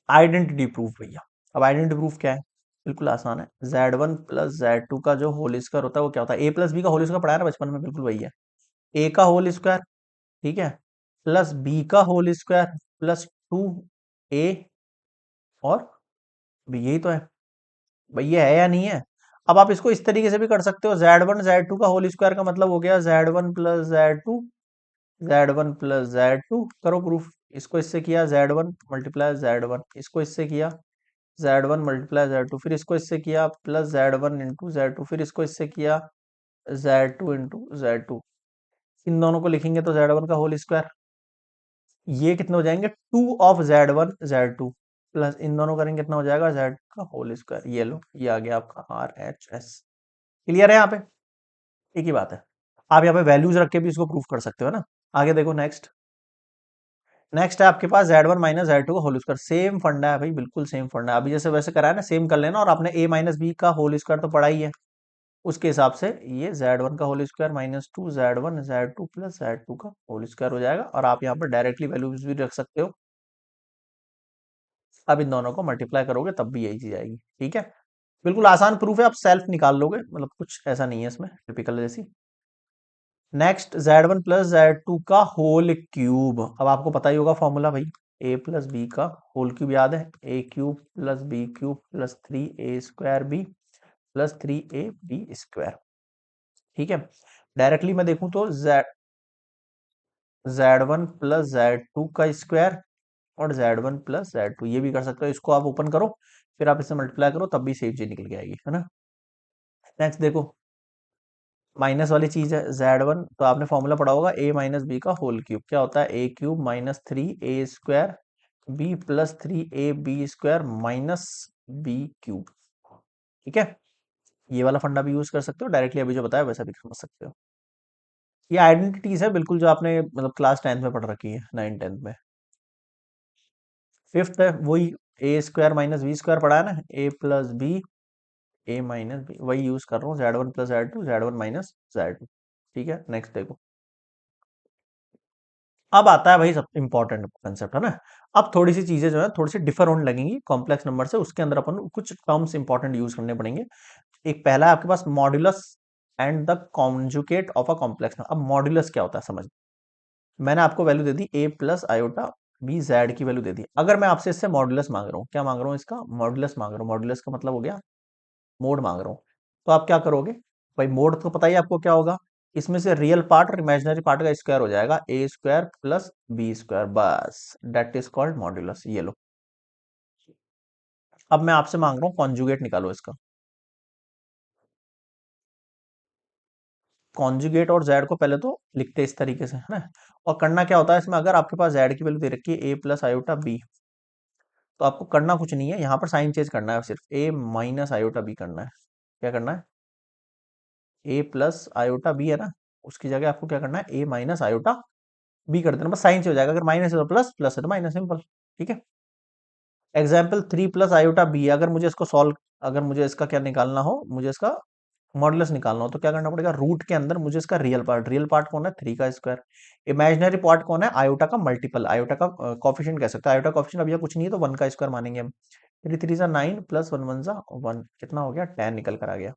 आइडेंटिटी प्रूफ भैया। अब आइडेंटिटी प्रूफ क्या है? बिल्कुल आसान है। Z1 प्लस Z2 का जो होल स्क्वायर होता है वो क्या होता है? ए प्लस बी का होल स्क्वायर पढ़ाया ना बचपन में, बिल्कुल वही है। ए का होल स्क्वायर, ठीक है, प्लस बी का होल स्क्वायर प्लस 2a और बी, यही तो है। भाई ये है या नहीं है? अब आप इसको इस तरीके से भी कर सकते हो, Z1 Z2 का होल स्क्वायर का मतलब हो गया Z1 plus Z2, Z1 plus Z2, करो प्रूफ। इसको इससे किया Z1 मल्टीप्लाई Z1, इसको इससे किया Z1 मल्टीप्लाई Z2, फिर इसको इससे किया प्लस Z1 इंटू Z2, फिर इसको इससे किया Z2 इंटू Z2। इन दोनों को लिखेंगे तो Z1 का होल स्क्वायर, ये कितने हो जाएंगे? 2 of Z1 Z2, प्लस इन दोनों करेंगे कितना हो जाएगा? Z का होल स्क्वायर। ये लो, ये आ गया आपका RHS। क्लियर है यहाँ पे? एक ही बात है। आप यहाँ पे वैल्यूज रख के भी इसको प्रूफ कर सकते हो ना। आगे देखो नेक्स्ट। नेक्स्ट है आपके पास Z1 माइनस Z2 का होल स्क्वायर। सेम फंडा है भाई, बिल्कुल सेम फंडा है। अभी जैसे वैसे करा है ना, सेम कर लेना। और आपने a माइनस बी का होल स्क्वायर तो पढ़ा ही है, उसके हिसाब से ये Z1 का whole square -2 Z1 Z2 plus Z2 का होल स्क्वायर हो जाएगा। और आप यहाँ पर डायरेक्टली वैल्यूज भी रख सकते हो। अब इन दोनों को मल्टीप्लाई करोगे तब भी यही चीज आएगी। ठीक है, बिल्कुल आसान प्रूफ है, आप सेल्फ निकाल लोगे, मतलब कुछ ऐसा नहीं है इसमें टिपिकल जैसी। नेक्स्ट Z1 प्लस Z2 का होल क्यूब। अब आपको पता ही होगा फॉर्मूला भाई, ए प्लस बी का होल क्यूब याद है, A cube plus B cube plus 3a² B plus 3ab²। ठीक है, डायरेक्टली मैं देखूं तो Z1 प्लस Z2 का स्क्वायर और Z1 प्लस Z2, ये भी कर सकते हो, इसको आप ओपन करो, फिर आप इसे मल्टीप्लाई करो, तब भी सेम चीज निकल के आएगी, है ना। नेक्स्ट देखो, माइनस वाली चीज है Z1, तो आपने फॉर्मूला पढ़ा होगा ए माइनस बी का होल क्यूब, क्या होता है, A cube minus 3a² B plus 3ab² minus B cube. ठीक है, ये वाला फंडा भी यूज कर सकते हो, डायरेक्टली अभी जो बताया वैसा भी समझ सकते हो। ये आइडेंटिटीज है बिल्कुल, जो आपने मतलब क्लास 10th में पढ़ रखी है, 9 10 में। फिफ्थ है वही, a² माइनस b² पढ़ा है ना, ए plus b, a minus B, वही यूज कर रहा हूँ, Z1 plus Z2, Z1 minus Z2। ठीक है, नेक्स्ट देखो, अब आता है भाई सब इंपॉर्टेंट कंसेप्ट, है ना। अब थोड़ी सी चीजें जो है थोड़ी सी डिफर होने लगेंगी कॉम्प्लेक्स नंबर से, उसके अंदर अपन को कुछ टर्म्स इंपॉर्टेंट यूज करने पड़ेंगे। एक पहला है आपके पास modulus and the conjugate of a complex number. अब मॉड्यूलस क्या होता है समझ, मैंने आपको वैल्यू दे दी a plus iota B, Z की वैल्यू दे दी, अगर मैं आपसे इससे मॉड्यूलस मांग रहा हूँ, क्या मांग रहा हूँ, इसका मॉड्यूलस मांग रहा हूँ, मॉड्यूलस का मतलब हो गया मोड मांग रहा हूँ, तो आप क्या करोगे भाई, मोड तो पता ही है आपको क्या होगा, इसमें से रियल पार्ट और इमेजिनरी पार्ट का स्क्वायर हो जाएगा, a² प्लस b², बस डेट इज कॉल्ड मॉड्यूलस, ये लो। अब मैं आपसे मांग रहा हूँ कॉन्जुगेट निकालो इसका, कॉन्जुगेट और जेड को पहले तो लिखते इस तरीके से, है ना। और करना क्या होता है इसमें, अगर आपके पास जेड की वैल्यू दे रखी है ए प्लस आयोटा बी, तो आपको करना कुछ नहीं है, यहाँ पर साइन चेंज करना है, सिर्फ ए माइनस आयोटा बी करना है। क्या करना है, ए प्लस आयोटा बी है ना, उसकी जगह आपको क्या करना है, ए माइनस आयोटा बी कर देना, बस साइन से हो जाएगा, अगर माइनस है तो प्लस, प्लस है तो माइनस, सिंपल। ठीक है, एग्जाम्पल 3 प्लस आयोटा बी, अगर मुझे इसको सॉल्व, अगर मुझे इसका क्या निकालना हो, मुझे इसका मॉडुलस निकालना हो, तो क्या करना पड़ेगा, रूट के अंदर मुझे इसका रियल पार्ट कौन है, 3 का स्क्वायर, इमेजिनरी पार्ट कौन है, आयोटा का मल्टीपल, आयोटा का कॉफिशिएंट कह सकते हैं, आयोटा कॉफिशिएंट अब यह कुछ नहीं है, तो 1 का स्क्वायर मानेंगे हम, 3 3 9 प्लस 1 1 कितना हो गया, 10 निकल कर आ गया।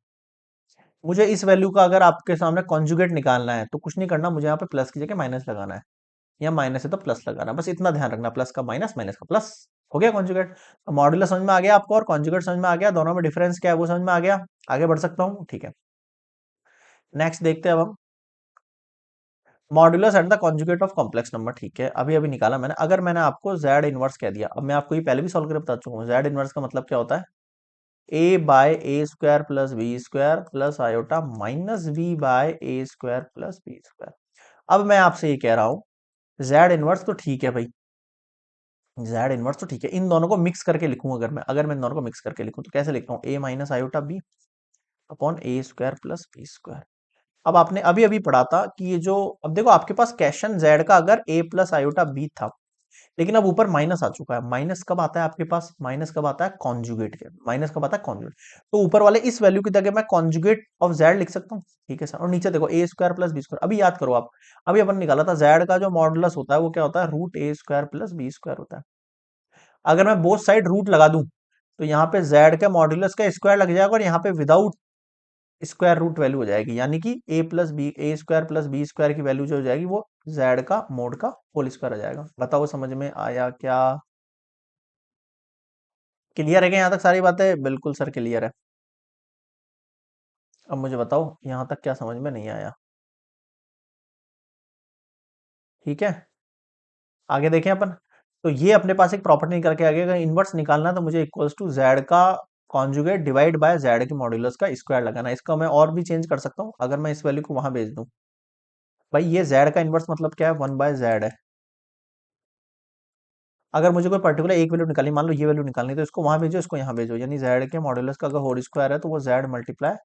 मुझे इस वैल्यू का अगर आपके सामने कॉन्जुगेट निकालना है, तो कुछ नहीं करना, मुझे यहाँ पे प्लस की जगह माइनस लगाना है, या माइनस है तो प्लस लगाना है, बस इतना ध्यान रखना, प्लस का माइनस, माइनस का प्लस, हो गया कॉन्जुगेट। मॉड्यूलस समझ में आ गया आपको, और कॉन्जुगेट समझ में आ गया, दोनों में डिफरेंस क्या है वो समझ में आ गया, आगे बढ़ सकता हूँ, ठीक है। नेक्स्ट देखते हैं अब हम modulus and the conjugate of complex number. ठीक है, अभी अभी निकाला मैंने, अगर मैंने आपको जेड इनवर्स कह दिया, अब मैं आपको ये पहले भी सॉल्व करके बता चुका हूँ, जेड इनवर्स का मतलब क्या होता है, a/a² plus b² plus iota minus b/a² plus b²। अब मैं आपसे ये कह रहा हूँ, जेड इनवर्स तो ठीक है भाई, जेड इनवर्स तो ठीक है, इन दोनों को मिक्स करके लिखूं, अगर मैं इन दोनों को मिक्स करके लिखूं तो कैसे लिखता हूँ, a minus iota b upon a² plus b²। अब आपने अभी अभी पढ़ा था कि ये जो, अब देखो आपके पास क्वेश्चन जेड का अगर a प्लस आयोटा बी था, लेकिन अब ऊपर माइनस आ चुका है, माइनस कब आता है आपके पास, माइनस कब आता है कॉन्जुगेट के, माइनस कब आता है कॉन्जुगेट, तो ऊपर वाले इस वैल्यू की जगह मैं कॉन्जुगेट ऑफ जेड लिख सकता हूँ। ठीक है सर, और नीचे देखो a² प्लस b², अभी याद करो आप, अभी अपन निकाला था जेड का जो मॉडुलस होता है वो क्या होता है, रूट a² प्लस b² होता है। अगर मैं बोथ साइड रूट लगा दूं, तो यहाँ पे जेड के मॉड्यूलस का स्क्वायर लग जाएगा, और यहाँ पे विदाउट स्क्वायर रूट वैल्यू हो जाएगी, यानी कि a² प्लस b² की वैल्यू जो हो जाएगी वो जेड का मोड का होल स्क्वायर हो जाएगा। बताओ समझ में आया क्या, क्लियर है क्या यहाँ तक सारी बातें, बिल्कुल सर क्लियर है। अब मुझे बताओ यहाँ तक क्या समझ में नहीं आया। ठीक है, आगे देखें अपन, तो ये अपने पास एक प्रॉपर्टी निकल के आगे, अगर इनवर्स निकालना है तो मुझे इक्वल्स टू जेड का कॉन्जुगेट डिवाइड बाय जेड के मॉड्यूलस का स्क्वायर लगाना है। इसका मैं और भी चेंज कर सकता हूँ, अगर मैं इस वैल्यू को वहां भेज दूं, भाई ये जेड का इनवर्स मतलब क्या है, 1/z है। अगर मुझे कोई पर्टिकुलर एक वैल्यू निकालनी, मान लो ये वैल्यू निकालनी, तो इसको वहां भेजो, इसको यहाँ भेजो, यानी जेड के मॉड्यूलस का अगर होल स्क्वायर है तो वो जेड मल्टीप्लाई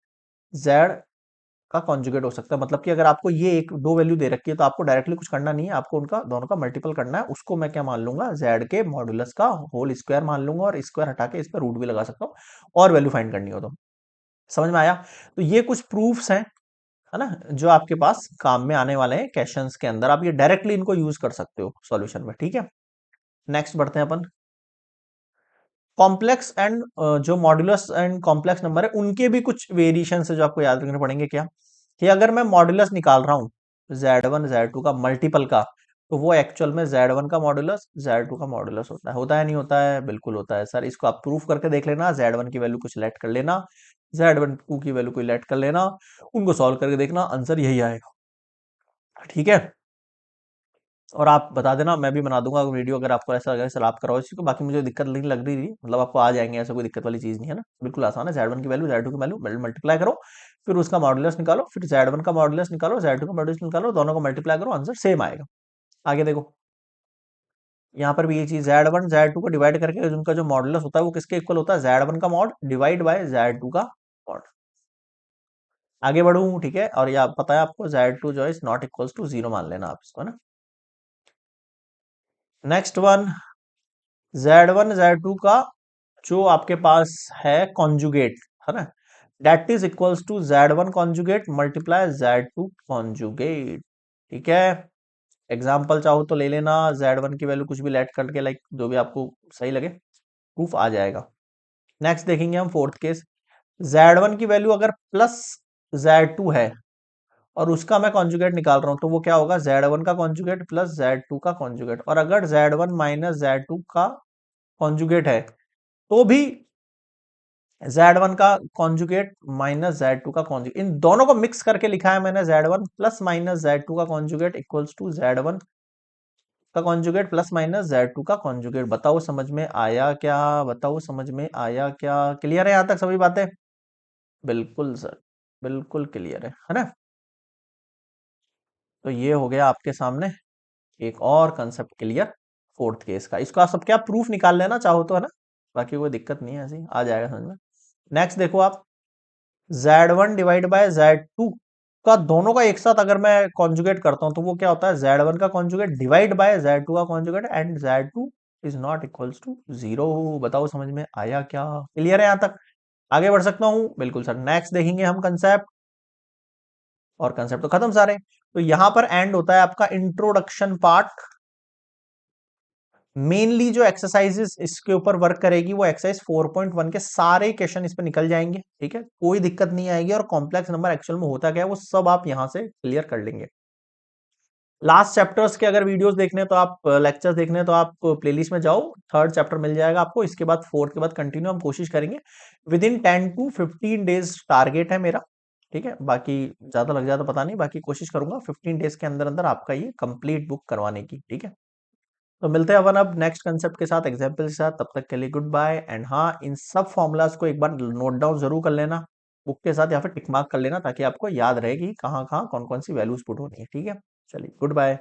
जेड का कॉन्जुगेट हो सकता है। मतलब कि अगर आपको ये एक दो वैल्यू दे रखी है, तो आपको डायरेक्टली कुछ करना नहीं है, आपको उनका दोनों का मल्टीपल करना है, उसको मैं क्या मान लूंगा, जेड के मॉड्यूलस का होल स्क्वायर मान लूंगा, और स्क्वायर हटा के इस पर रूट भी लगा सकता हूँ, और वैल्यू फाइंड करनी हो तो। समझ में आया, तो ये कुछ प्रूफ्स हैं, है ना, जो आपके पास काम में आने वाले हैं क्वेश्चंस के अंदर, आप ये डायरेक्टली इनको यूज कर सकते हो सॉल्यूशन में। ठीक है, नेक्स्ट बढ़ते हैं अपन, कॉम्प्लेक्स एंड जो मॉड्यूलस एंड कॉम्प्लेक्स नंबर है उनके भी कुछ वेरिएशन है जो आपको याद रखने पड़ेंगे। क्या कि अगर मैं मॉड्यूलस निकाल रहा हूँ Z1 Z2 का मल्टीपल का, तो वो एक्चुअल में Z1 का मॉड्यूलस Z2 का मॉड्यूलस होता है नहीं होता है? बिल्कुल होता है सर। इसको आप प्रूफ करके देख लेना, Z1 की वैल्यू कुछ लेट कर लेना, Z2 की वैल्यू कोई लेट कर लेना, उनको सॉल्व करके देखना, आंसर यही आएगा। ठीक है, और आप बता देना, मैं भी बना दूंगा वीडियो अगर आपको ऐसा लगे, सर आप कराओ इसी को। बाकी मुझे दिक्कत नहीं लग रही थी, मतलब आपको आ जाएंगे, ऐसा कोई दिक्कत वाली चीज नहीं है ना, बिल्कुल आसान है। Z1 की वैल्यू Z2 की वैल्यू मल्टीप्लाई करो, फिर उसका मॉड्यूलस निकालो, फिर Z1 का मॉड्यूलस निकालो, Z2 का मॉड्यूलस निकालो, दोनों को मल्टीप्लाई करो, आंसर सेम आएगा। आगे देखो, यहाँ पर भी ये चीज Z1 Z2 को डिवाइड करके उनका जो मॉड्यूलस होता है वो किसके इक्वल होता है? Z1 का मॉड डिवाइड बाय Z2 का मॉड। आगे बढ़ू, ठीक है, और ये पता है आपको Z2 जो है नॉट इक्वल्स टू 0 मान लेना आप इसको, है ना। नेक्स्ट वन, Z1 Z2 का जो आपके पास है कॉन्जुगेट, है ना, that is equals to Z1 conjugate multiply Z2 conjugate. ठीक है, एग्जाम्पल चाहो तो ले लेना, Z1 की वैल्यू कुछ भी लेट करके, लाइक जो भी आपको सही लगे, प्रूफ आ जाएगा। नेक्स्ट देखेंगे हम फोर्थ केस, Z1 की वैल्यू अगर प्लस Z2 है और उसका मैं कॉन्जुगेट निकाल रहा हूं, तो वो क्या होगा? Z1 का कॉन्जुगेट प्लस Z2 का कॉन्जुगेट। और अगर Z1 माइनस Z2 का कॉन्जुगेट है तो भी Z1 का कॉन्जुगेट माइनस Z2 का कॉन्जुगेट, इन दोनों को मिक्स करके लिखा है मैंने, Z1 प्लस माइनस Z2 का कॉन्जुगेट इक्वल्स टू Z1 का कॉन्जुगेट प्लस माइनस Z2 का कॉन्जुगेट। बताओ समझ में आया क्या? बताओ समझ में आया क्या? क्लियर है यहां तक सभी बातें? बिल्कुल सर, बिल्कुल क्लियर है ना। तो ये हो गया आपके सामने एक और कंसेप्ट क्लियर फोर्थ केस का। इसको आप सब क्या प्रूफ निकाल लेना चाहो तो, है ना, बाकी कोई दिक्कत नहीं है, ऐसी आ जाएगा समझ में। नेक्स्ट देखो आप, Z1 डिवाइड बाय Z2 का दोनों का एक साथ अगर मैं कॉन्जुगेट करता हूं तो वो क्या होता है? Z1 का कॉन्जुगेट डिवाइड बाय Z2 का conjugate and Z2 is not equals to 0। बताओ समझ में आया क्या? क्लियर है यहां तक? आगे बढ़ सकता हूं? बिल्कुल सर। नेक्स्ट देखेंगे हम कंसेप्ट, और कंसेप्ट तो खत्म सारे। तो यहां पर एंड होता है आपका इंट्रोडक्शन पार्ट। मेनली जो एक्सरसाइजेस इसके ऊपर वर्क करेगी वो एक्सरसाइज 4.1 के सारे क्वेश्चन इस पर निकल जाएंगे। ठीक है, कोई दिक्कत नहीं आएगी, और कॉम्प्लेक्स नंबर एक्चुअल में होता क्या है वो सब आप यहां से क्लियर कर लेंगे। लास्ट चैप्टर्स के अगर वीडियोस देखने हैं तो आप, लेक्चर्स देखने हैं तो आप प्लेलिस्ट में जाओ, थर्ड चैप्टर मिल जाएगा आपको। इसके बाद फोर्थ के बाद कंटिन्यू हम कोशिश करेंगे, with in 10 to 15 days target है मेरा। ठीक है, बाकी ज्यादा लग जाए तो पता नहीं, बाकी कोशिश करूंगा 15 डेज के अंदर अंदर आपका ये कंप्लीट बुक करवाने की। ठीक है, तो मिलते हैं अपन अब नेक्स्ट कंसेप्ट के साथ, एग्जाम्पल के साथ। तब तक के लिए गुड बाय। एंड हाँ, इन सब फॉर्मूलाज को एक बार नोट डाउन जरूर कर लेना बुक के साथ, या फिर टिक मार्क कर लेना, ताकि आपको याद रहे कि कहाँ कहाँ कौन कौन सी वैल्यूज पुट होनी है। ठीक है, चलिए गुड बाय।